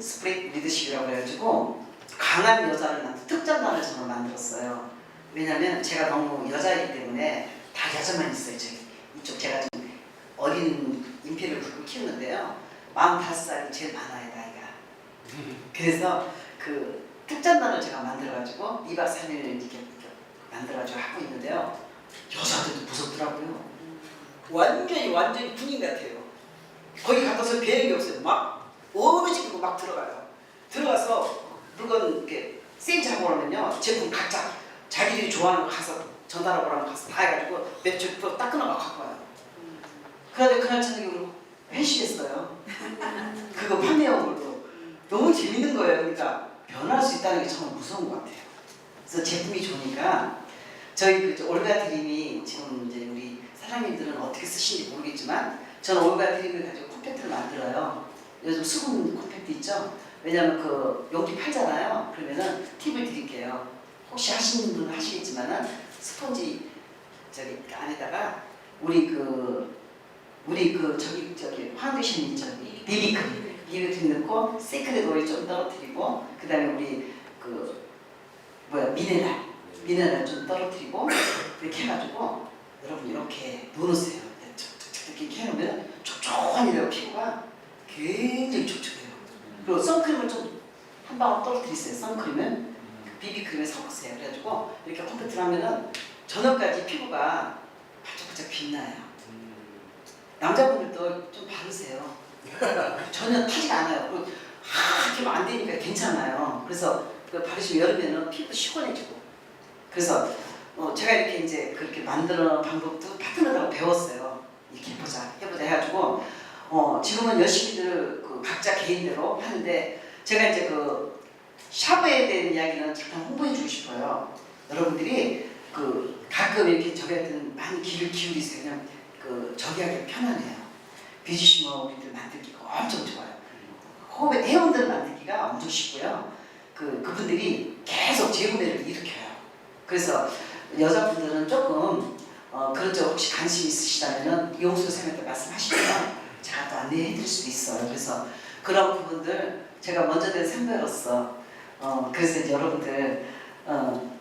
스프릿 리더십이라고 해가지고 강한 여자를 특전단을 저는 만들었어요. 왜냐면 제가 너무 여자이기 때문에 다 여자만 있어요. 이쪽 제가 좀 어린 인피를 키우는데요. 45살이 제일 많아요, 나이가. 그래서 그 특전단을 제가 만들어가지고 2박 3일 이렇게 만들어가지고 하고 있는데요. 여자들도 무섭더라고요. 완전히 군인 같아요. 거기 가서 배는 게 없어요. 막 어느지고 막 들어가요. 들어가서 물건 이렇게 세일 작업하면요. 제품 각자 자기들이 좋아하는 거 가서 전달하고 그러면 가서 다 해가지고 매출 딱 끊어가 갖고 와요. 그런데 그날 저녁에 우리 회식했어요. 그거 판매한 걸로. 너무 재밌는 거예요. 그러니까 변할 수 있다는 게 정말 무서운 것 같아요. 그래서 제품이 좋으니까 저희 그 올가 드림이 지금 이제 우리 사장님들은 어떻게 쓰시는지 모르겠지만 저는 올가 드림을 가지고 컴팩트를 만들어요. 요즘 수분 컴팩트 있죠? 왜냐면 그 용기 팔잖아요. 그러면은 팁을 드릴게요. 혹시 하시는 분은 하시겠지만은 스펀지 저기 안에다가 우리 저기 파운데이션 있죠? 비비크림 넣고 세크레드 오일 좀 떨어뜨리고 그 다음에 우리 미네랄 좀 떨어뜨리고 이렇게 해가지고 여러분 이렇게 놓으세요. 이렇게 해놓으면 촉촉하니 피부가 굉장히 촉촉해요. 그리고 선크림을 좀 한 방울 떨어뜨리세요. 선크림은 비비크림에 섞으세요. 그래가지고 이렇게 컴팩트를 하면은 저녁까지 피부가 바짝바짝 빛나요. 남자분들도 좀 바르세요. 전혀 타지가 않아요. 그리고 이렇게 하면 안 되니까 괜찮아요. 그래서 그 바르시면 여름에는 피부 시원해지고. 그래서 제가 이렇게 이제 그렇게 만드는 방법도 파트너들하고 배웠어요. 이렇게 해보자 해가지고 지금은 열심히들 그 각자 개인대로 하는데 제가 이제 그 샤브에 대한 이야기는 잠깐 홍보해주고 싶어요. 여러분들이 그 가끔 이렇게 저희한테는 많이 귀를 기울이세요. 그냥 그 저기 하기 편하네요. 뷰티시머 우리들 만들기가 엄청 좋아요. 회원들 만들기가 엄청 쉽고요. 그분들이 계속 재구매를 일으켜요. 그래서 여자분들은 조금 그런 쪽 혹시 관심 있으시다면은 이용수 선생님한테 말씀하시면 제가 또 안내해드릴 수도 있어요. 그래서 그런 부분들 제가 먼저 된 선배로서 그래서 이제 여러분들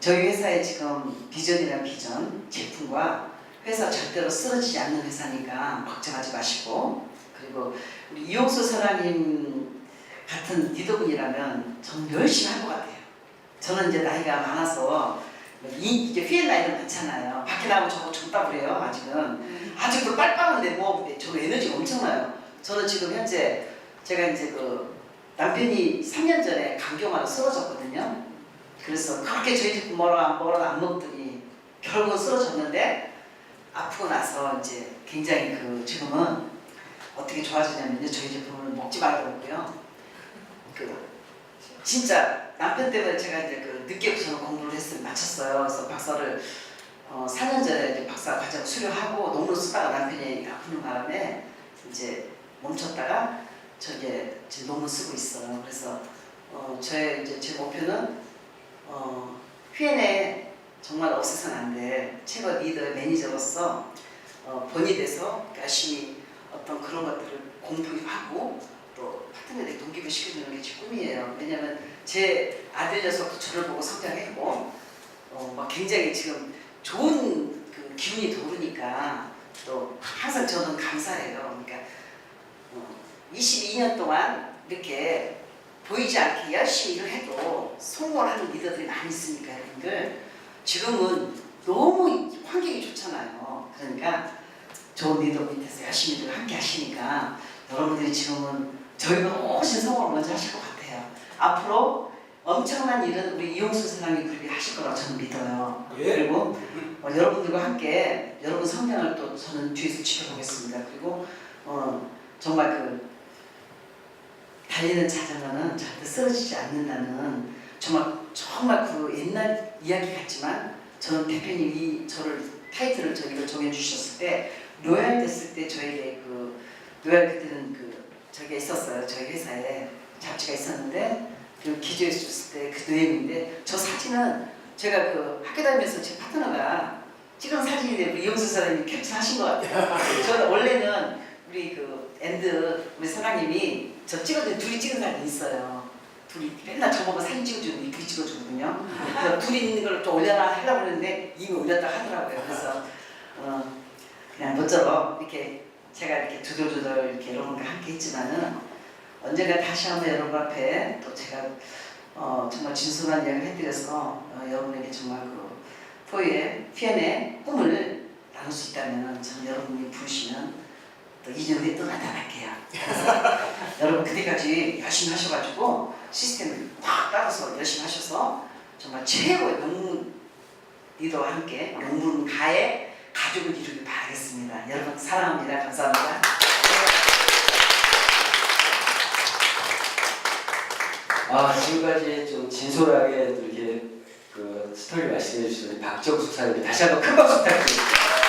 저희 회사의 지금 비전이라는 비전 제품과 회사 절대로 쓰러지지 않는 회사니까 걱정하지 마시고 그리고 우리 이용수 사장님 같은 리더분이라면 저는 열심히 할 것 같아요. 저는 이제 나이가 많아서 이제 휘엔 나이도 많잖아요. 밖에 나가면 저거 줬다 그래요. 아직도 빨빨한데 뭐 저 에너지가 엄청나요. 저는 지금 현재 제가 이제 그 남편이 3년 전에 간경화로 쓰러졌거든요. 그래서 그렇게 저희 집 뭐라 안 먹더니 결국은 쓰러졌는데 아프고 나서 이제 굉장히 지금은 어떻게 좋아지냐면요. 저희 제품을 먹지 말라고요. 진짜 남편 때문에 제가 이제 늦게 저는 공부를 마쳤어요. 그래서 박사를 4년 전에 이제 박사 과정 수료하고 논문 쓰다가 남편이 아픈 바람에 이제 멈췄다가 지금 논문 쓰고 있어요. 그래서 제 목표는 휘엔에 정말 없애서는 안 돼. 최고 리더의 매니저로서 본이 돼서 열심히 어떤 그런 것들을 공부하고 또 파트너에게 동기부 시켜주는 게 제 꿈이에요. 왜냐면 제 아들 녀석도 저를 보고 성장했고 막 굉장히 지금 좋은 그 기운이 도르니까 또 항상 저는 감사해요. 그러니까 22년 동안 이렇게 보이지 않게 열심히 일을 해도 성공하는 리더들이 많이 있으니까 여러분들 지금은 너무 환경이 좋잖아요. 그러니까 좋은 리더 밑에서 열심히 함께 하시니까 여러분들이 지금은 저희보다 훨씬 성공을 먼저 하실 것 같아요. 앞으로 엄청난 일은 우리 이용수 사장님 그룹이 하실 거라고 저는 믿어요. 예. 그리고 여러분들과 함께 여러분 성장을 또 저는 뒤에서 지켜보겠습니다. 그리고 정말 그 달리는 자전거는 절대 쓰러지지 않는다는 정말 그 옛날 이야기 같지만 저는 대표님이 저를 타이틀을 저희가 정해주셨을 때 로얄 됐을 때 저에게 그 로얄 그때는 그 저기가 있었어요. 저희 회사에 잡지가 있었는데 그 기조해 줬을 때 그 내용인데 저 사진은 제가 그 학교 다니면서 제 파트너가 찍은 사진인데 우리 이용수 사장님이 캡처하신 것 같아요. 저는 원래는 우리 그 우리 사장님이 저 찍어준 둘이 찍은 사진이 있어요. 둘이 맨날 저보고 사진 찍어주고 이쁘게 찍어주거든요. 그래서 둘이 있는 걸 좀 올려라 하려고 그랬는데 이미 올렸다 하더라고요. 그래서 그냥 모쪼록 이렇게 제가 이렇게 조돌조돌 이렇게 여러분과 함께 했지만은 언젠가 다시 한번 여러분 앞에 또 제가 정말 진솔한 이야기를 해드려서 여러분에게 정말 그 포유의 피엔의 꿈을 나눌 수 있다면 전 여러분이 부르시면 또 2년 후에 또 나타날게요. 그래서 여러분 그때까지 열심히 하셔가지고 시스템을 팍 따라서 열심히 하셔서 정말 최고의 명문 리더와 함께 명문가의 가족을 이루길 바라겠습니다. 여러분 사랑합니다. 감사합니다. 지금까지 좀 진솔하게 이렇게 그 스토리 말씀해 주신 박정숙 사장님 다시 한번 큰 박수 부탁드립니다.